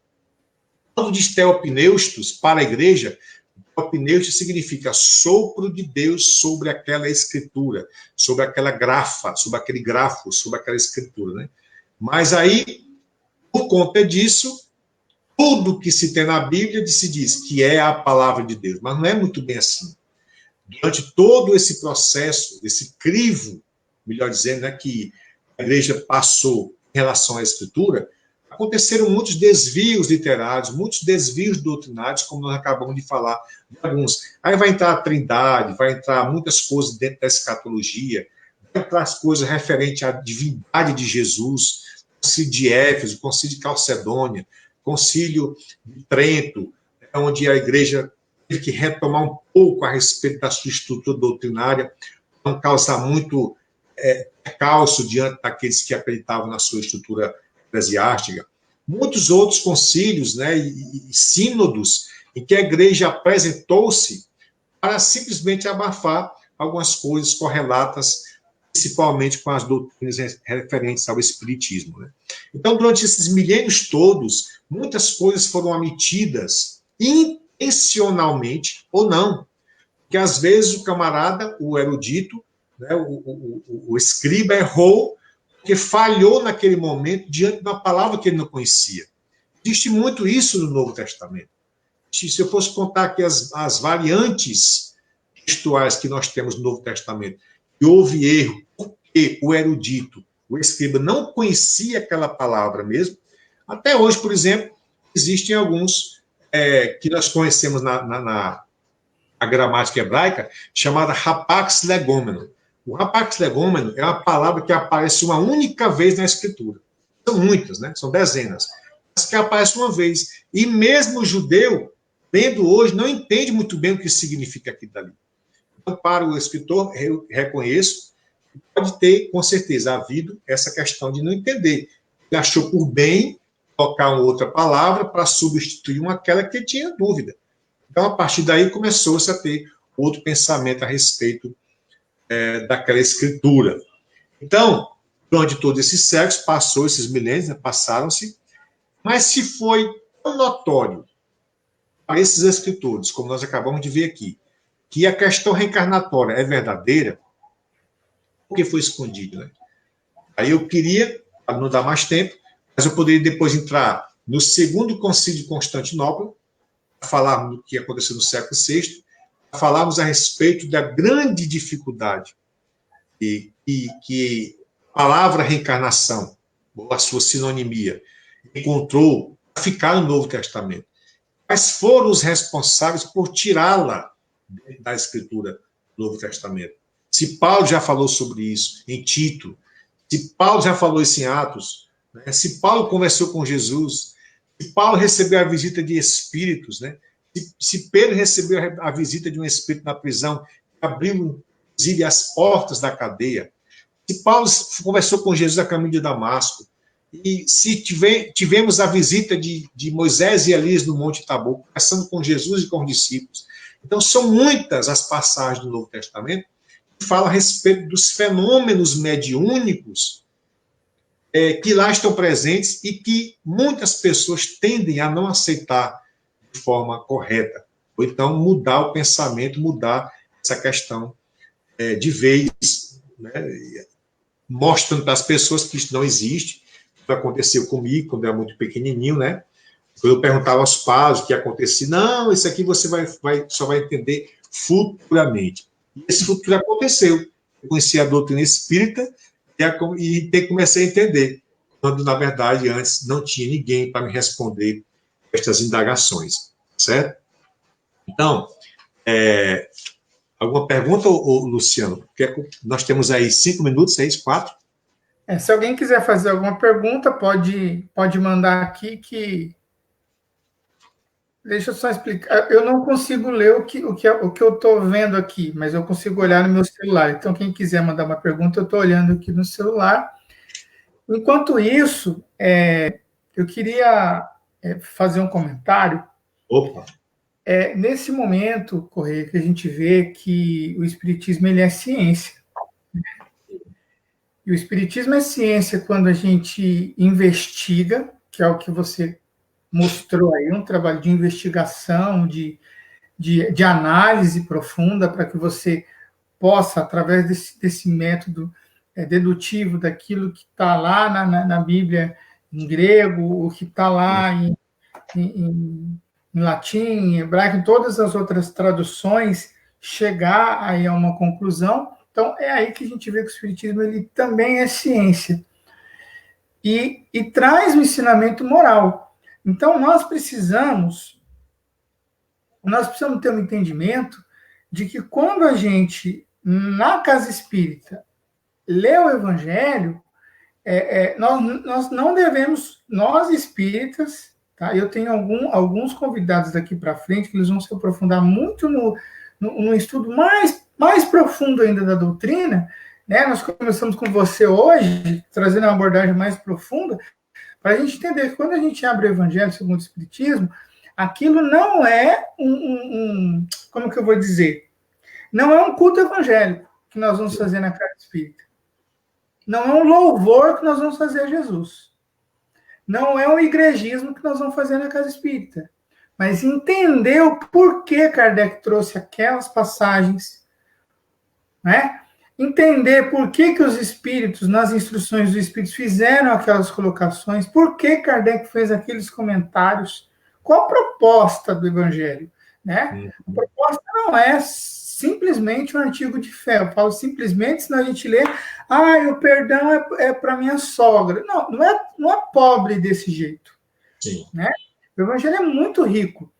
Quando diz teopneustos para a igreja, teopneustos significa sopro de Deus sobre aquela Escritura, sobre aquela grafa, sobre aquele grafo, sobre aquela Escritura. Né? Mas aí, por conta disso, tudo que se tem na Bíblia se diz que é a palavra de Deus, mas não é muito bem assim. Durante todo esse processo, esse crivo, melhor dizendo, né, que a igreja passou em relação à Escritura, aconteceram muitos desvios literários, muitos desvios doutrinários, como nós acabamos de falar de alguns. Aí vai entrar a Trindade, vai entrar muitas coisas dentro da escatologia, vai entrar as coisas referentes à divindade de Jesus, Concílio de Éfeso, Concílio de Calcedônia, Concílio de Trento, onde a igreja teve que retomar um pouco a respeito da sua estrutura doutrinária, para não causar muito calço diante daqueles que acreditavam na sua estrutura eclesiástica. Muitos outros concílios, né, e sínodos em que a igreja apresentou-se para simplesmente abafar algumas coisas correlatas, principalmente com as doutrinas referentes ao espiritismo. Né? Então, durante esses milênios todos, muitas coisas foram omitidas intencionalmente ou não, porque às vezes o camarada, o erudito, né, o escriba errou porque falhou naquele momento diante de uma palavra que ele não conhecia. Existe muito isso no Novo Testamento. Se eu fosse contar aqui as variantes textuais que nós temos no Novo Testamento, e houve erro, porque o erudito, o escriba, não conhecia aquela palavra mesmo, até hoje, por exemplo, existem alguns que nós conhecemos na gramática hebraica, chamada rapax legômeno. O rapax legômeno é uma palavra que aparece uma única vez na Escritura. São muitas, né? São dezenas. Mas que aparece uma vez. E mesmo o judeu, lendo hoje, não entende muito bem o que significa aquilo dali. Então, para o escritor, eu reconheço que pode ter, com certeza, havido essa questão de não entender. Ele achou por bem colocar uma outra palavra para substituir aquela que tinha dúvida. Então, a partir daí, começou-se a ter outro pensamento a respeito daquela escritura. Então, durante todos esses séculos, passou esses milênios, né, passaram-se, mas se foi tão notório para esses escritores, como nós acabamos de ver aqui, que a questão reencarnatória é verdadeira, por que foi escondido? Né? Aí eu queria, para não dar mais tempo, mas eu poderia depois entrar no segundo concílio de Constantinopla, para falar do que aconteceu no século VI, para falarmos a respeito da grande dificuldade que a palavra reencarnação, ou a sua sinonimia, encontrou para ficar no Novo Testamento. Quais foram os responsáveis por tirá-la da Escritura do Novo Testamento? Se Paulo já falou sobre isso em Tito, se Paulo já falou isso em Atos, né? Se Paulo conversou com Jesus, Se Paulo recebeu a visita de espíritos, né? Se Pedro recebeu a visita de um espírito na prisão, abriu, inclusive, as portas da cadeia. Se Paulo conversou com Jesus a caminho de Damasco, e se tivemos a visita de Moisés e Elias no Monte Tabor, conversando com Jesus e com os discípulos. Então, são muitas as passagens do Novo Testamento que falam a respeito dos fenômenos mediúnicos que lá estão presentes e que muitas pessoas tendem a não aceitar de forma correta, ou então mudar o pensamento, mudar essa questão de vez, né, mostrando para as pessoas que isso não existe. Isso aconteceu comigo quando eu era muito pequenininho, né? Quando eu perguntava aos pais o que acontecia, não, isso aqui você só vai entender futuramente. E esse futuro aconteceu. Eu conheci a doutrina espírita e comecei a entender, quando, na verdade, antes não tinha ninguém para me responder estas indagações, certo? Então, alguma pergunta, Luciano? Porque nós temos aí 5 minutos, 6, 4. Se alguém quiser fazer alguma pergunta, pode mandar aqui que... Deixa eu só explicar. Eu não consigo ler o que eu estou vendo aqui, mas eu consigo olhar no meu celular. Então, quem quiser mandar uma pergunta, eu estou olhando aqui no celular. Enquanto isso, eu queria fazer um comentário. Opa! Nesse momento, Correia, que a gente vê que o Espiritismo ele é ciência. E o Espiritismo é ciência quando a gente investiga, que é o que você mostrou aí, um trabalho de investigação, de análise profunda, para que você possa, através desse método dedutivo daquilo que está lá na Bíblia em grego, o que está lá em latim, em hebraico, em todas as outras traduções, chegar aí a uma conclusão. Então, é aí que a gente vê que o Espiritismo ele também é ciência. E traz um ensinamento moral. Então, nós precisamos ter um entendimento de que quando a gente, na casa espírita, lê o Evangelho, nós não devemos, nós espíritas, tá? Eu tenho alguns convidados daqui para frente que eles vão se aprofundar muito no estudo mais profundo ainda da doutrina, né? Nós começamos com você hoje, trazendo uma abordagem mais profunda, para a gente entender que quando a gente abre o Evangelho segundo o Espiritismo, aquilo não é como que eu vou dizer? Não é um culto evangélico que nós vamos fazer na casa espírita. Não é um louvor que nós vamos fazer a Jesus. Não é um igregismo que nós vamos fazer na casa espírita. Mas entender o porquê Kardec trouxe aquelas passagens, né? Entender por que os espíritos, nas instruções dos espíritos, fizeram aquelas colocações, por que Kardec fez aqueles comentários, qual a proposta do Evangelho, né? A proposta não é simplesmente um artigo de fé. Eu falo simplesmente, senão a gente lê, o perdão é para minha sogra. Não é pobre desse jeito. Sim. Né? O Evangelho é muito rico.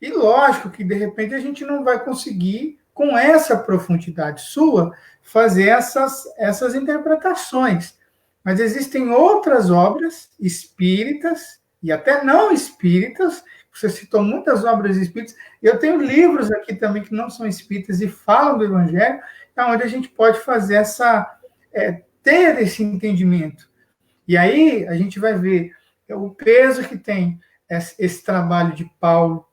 E lógico que, de repente, a gente não vai conseguir, com essa profundidade sua, fazer essas interpretações. Mas existem outras obras espíritas, e até não espíritas, você citou muitas obras espíritas, e eu tenho livros aqui também que não são espíritas e falam do Evangelho, onde a gente pode fazer ter esse entendimento. E aí a gente vai ver o peso que tem esse trabalho de Paulo,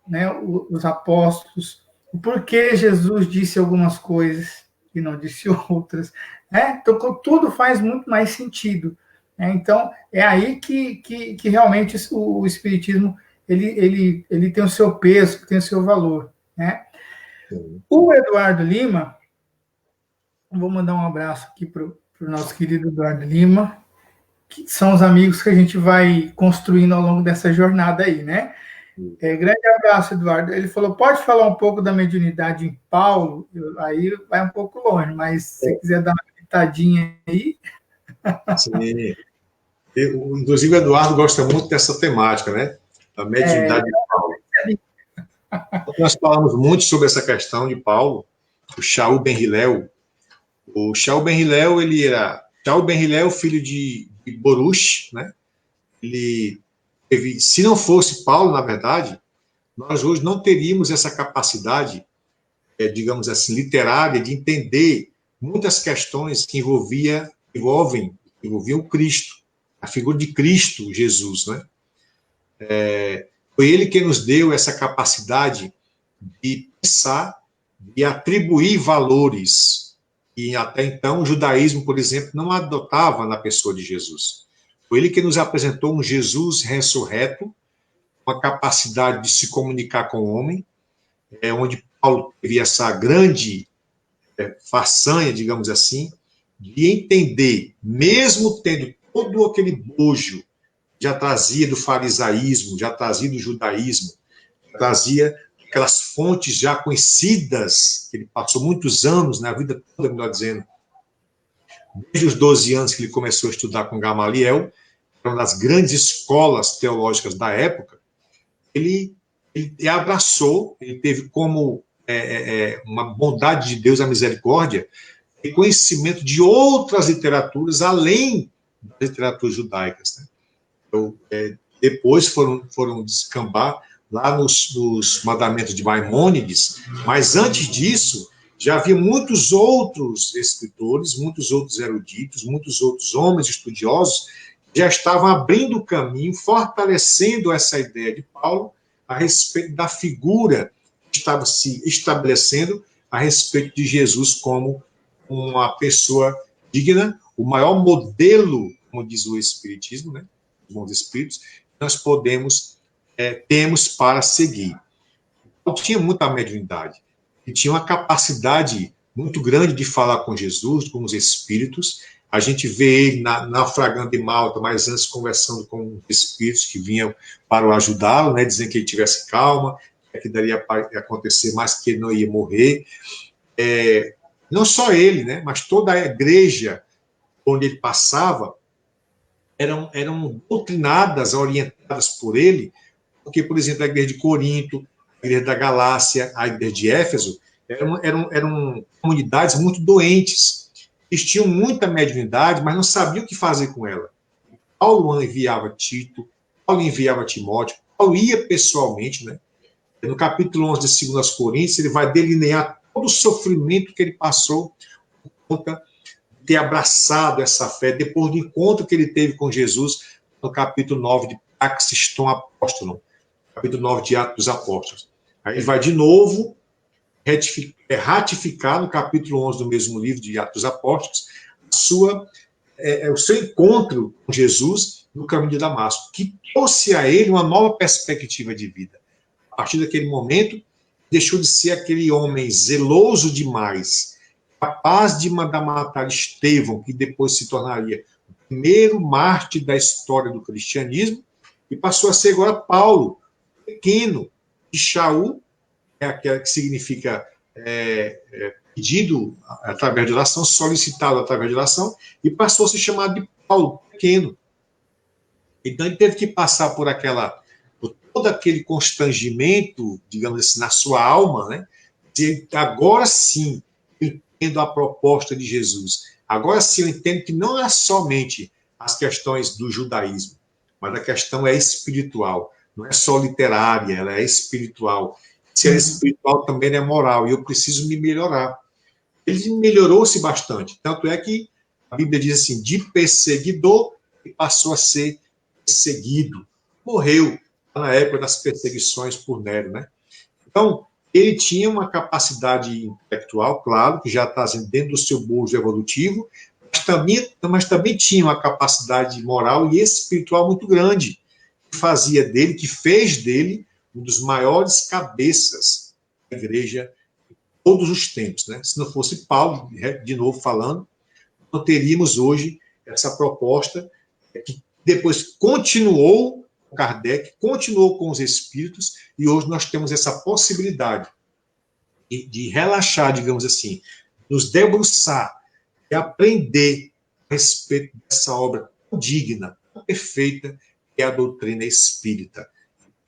né, os apóstolos, o porquê Jesus disse algumas coisas e não disse outras. Né? Então, tudo faz muito mais sentido. Né? Então, é aí que realmente o Espiritismo ele tem o seu peso, tem o seu valor. Né? O Eduardo Lima, vou mandar um abraço aqui para o nosso querido Eduardo Lima, que são os amigos que a gente vai construindo ao longo dessa jornada aí, né? Grande abraço, Eduardo. Ele falou, pode falar um pouco da mediunidade em Paulo? Aí vai um pouco longe, mas se você quiser dar uma pitadinha aí... Sim. Inclusive, o Eduardo gosta muito dessa temática, né? A mediunidade de Paulo. Nós falamos muito sobre essa questão de Paulo, o Shaul Ben Hillel. O Shaul Ben Hillel, Shaul Ben Hillel, filho de Boruch, né? Ele Se não fosse Paulo, na verdade, nós hoje não teríamos essa capacidade, digamos assim, literária, de entender muitas questões que envolviam o Cristo, a figura de Cristo, Jesus, né? Foi ele que nos deu essa capacidade de pensar, de atribuir valores que até então o judaísmo, por exemplo, não adotava na pessoa de Jesus. Foi ele que nos apresentou um Jesus ressurreto, uma capacidade de se comunicar com o homem, onde Paulo teve essa grande façanha, digamos assim, de entender, mesmo tendo todo aquele bojo, já trazia do farisaísmo, já trazia do judaísmo, já trazia aquelas fontes já conhecidas, que ele passou muitos anos, na vida toda, melhor dizendo, desde os 12 anos que ele começou a estudar com Gamaliel, uma das grandes escolas teológicas da época, ele abraçou, ele teve como uma bondade de Deus, a misericórdia, e conhecimento de outras literaturas, além das literaturas judaicas. Né? Então, depois foram descambar lá nos mandamentos de Maimônides, mas antes disso, já havia muitos outros escritores, muitos outros eruditos, muitos outros homens estudiosos, que já estavam abrindo o caminho, fortalecendo essa ideia de Paulo a respeito da figura que estava se estabelecendo a respeito de Jesus como uma pessoa digna, o maior modelo, como diz o Espiritismo, né, os bons espíritos, nós temos para seguir. Ele tinha muita mediunidade, ele tinha uma capacidade muito grande de falar com Jesus, com os espíritos. A gente vê ele naufragando em Malta, mas antes conversando com os espíritos que vinham para ajudá-lo, né, dizendo que ele tivesse calma, que daria para acontecer, mas que ele não ia morrer. Não só ele, né, mas toda a igreja onde ele passava eram doutrinadas, orientadas por ele, porque, por exemplo, a igreja de Corinto, a igreja da Galácia, a igreja de Éfeso, eram comunidades muito doentes. Eles tinham muita mediunidade, mas não sabiam o que fazer com ela. Paulo enviava Tito, Paulo enviava Timóteo, Paulo ia pessoalmente, né? No capítulo 11 de 2 Coríntios, ele vai delinear todo o sofrimento que ele passou por conta de ter abraçado essa fé, depois do encontro que ele teve com Jesus, no capítulo 9 de Praxiston Apóstolon, capítulo 9 de Atos dos Apóstolos. Aí ele vai de novo ratificar, no capítulo 11 do mesmo livro de Atos dos Apóstolos, o seu encontro com Jesus no caminho de Damasco, que trouxe a ele uma nova perspectiva de vida. A partir daquele momento, deixou de ser aquele homem zeloso demais, capaz de mandar matar Estevão, que depois se tornaria o primeiro mártir da história do cristianismo, e passou a ser agora Paulo, pequeno, de Shaul, aquela que significa pedido através de oração, solicitado através de oração, e passou a se chamar de Paulo, pequeno. Então ele teve que passar por todo aquele constrangimento, digamos assim, na sua alma, né? De agora sim eu entendo a proposta de Jesus. Agora sim eu entendo que não é somente as questões do judaísmo, mas a questão é espiritual. Não é só literária, ela é espiritual. Se é espiritual, também é moral, e eu preciso me melhorar. Ele melhorou-se bastante, tanto é que a Bíblia diz assim, de perseguidor, ele passou a ser perseguido. Morreu na época das perseguições por Nero, né? Então, ele tinha uma capacidade intelectual, claro, que já está dentro do seu bojo evolutivo, mas também tinha uma capacidade moral e espiritual muito grande, que fez dele um dos maiores cabeças da igreja de todos os tempos, né? Se não fosse Paulo, de novo falando, não teríamos hoje essa proposta que depois continuou com Kardec, continuou com os espíritos, e hoje nós temos essa possibilidade de relaxar, digamos assim, nos debruçar e aprender a respeito dessa obra tão digna, tão perfeita, que é a doutrina espírita.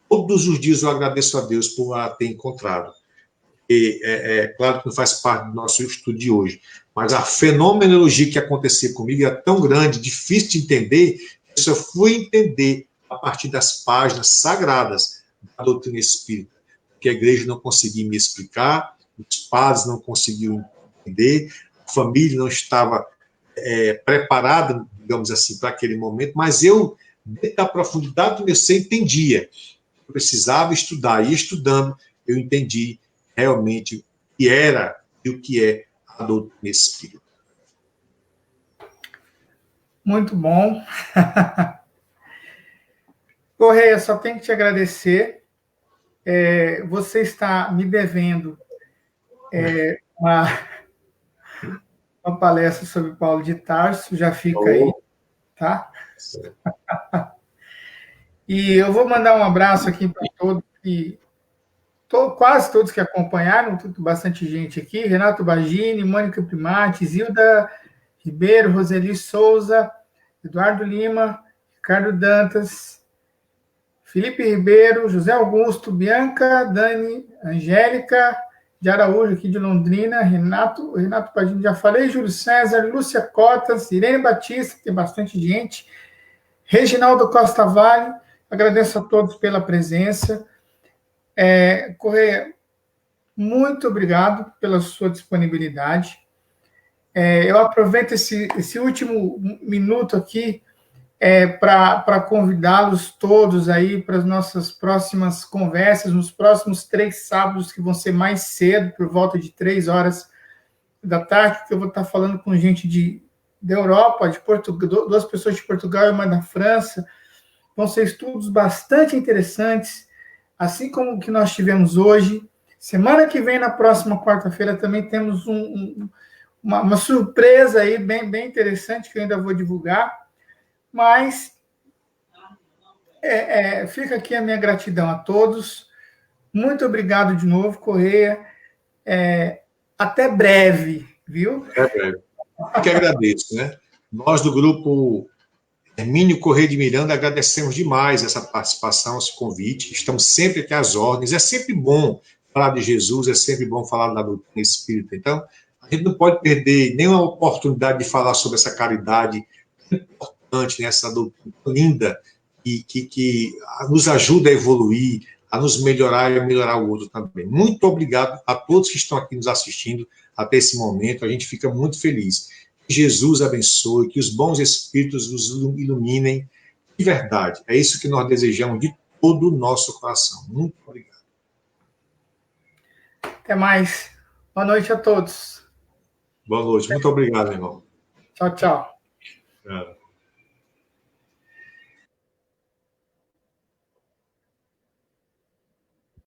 Todos os dias eu agradeço a Deus por a ter encontrado. E claro que não faz parte do nosso estudo de hoje, mas a fenomenologia que aconteceu comigo é tão grande, difícil de entender, eu só fui entender a partir das páginas sagradas da doutrina espírita, que a igreja não conseguia me explicar, os padres não conseguiam entender, a família não estava preparada, digamos assim, para aquele momento, mas eu, dentro da profundidade do meu ser, entendia. Eu precisava estudar, e estudando, eu entendi realmente o que era e o que é a doutrina espírita. Muito bom. Correia, só tenho que te agradecer. Você está me devendo uma palestra sobre Paulo de Tarso, já fica aí, tá? E eu vou mandar um abraço aqui para todos, quase todos que acompanharam, bastante gente aqui, Renato Bagini, Mônica Primati, Zilda Ribeiro, Roseli Souza, Eduardo Lima, Ricardo Dantas, Felipe Ribeiro, José Augusto, Bianca, Dani, Angélica de Araújo, aqui de Londrina, Renato Padinho, já falei, Júlio César, Lúcia Cotas, Irene Batista, tem bastante gente, Reginaldo Costa Vale, agradeço a todos pela presença. Correia, muito obrigado pela sua disponibilidade. Eu aproveito esse último minuto aqui para convidá-los todos aí para as nossas próximas conversas, nos próximos 3 sábados, que vão ser mais cedo, por volta de 3 horas da tarde, que eu vou estar falando com gente da Europa, de Portugal, 2 pessoas de Portugal e uma da França. Vão ser estudos bastante interessantes, assim como o que nós tivemos hoje. Semana que vem, na próxima quarta-feira, também temos uma surpresa aí bem interessante, que eu ainda vou divulgar. Mas fica aqui a minha gratidão a todos. Muito obrigado de novo, Correia. Até breve, viu? Até breve. Eu que agradeço, né? Nós do grupo Hermínio Correia de Miranda agradecemos demais essa participação, esse convite. Estamos sempre aqui às ordens. É sempre bom falar de Jesus, é sempre bom falar da doutrina espírita. Então, a gente não pode perder nenhuma oportunidade de falar sobre essa caridade importante, né? Essa doutrina linda que nos ajuda a evoluir, a nos melhorar e a melhorar o outro também. Muito obrigado a todos que estão aqui nos assistindo até esse momento. A gente fica muito feliz. Que Jesus abençoe, que os bons espíritos nos iluminem de verdade. É isso que nós desejamos de todo o nosso coração. Muito obrigado. Até mais. Boa noite a todos. Boa noite. Muito obrigado, irmão. Tchau, tchau.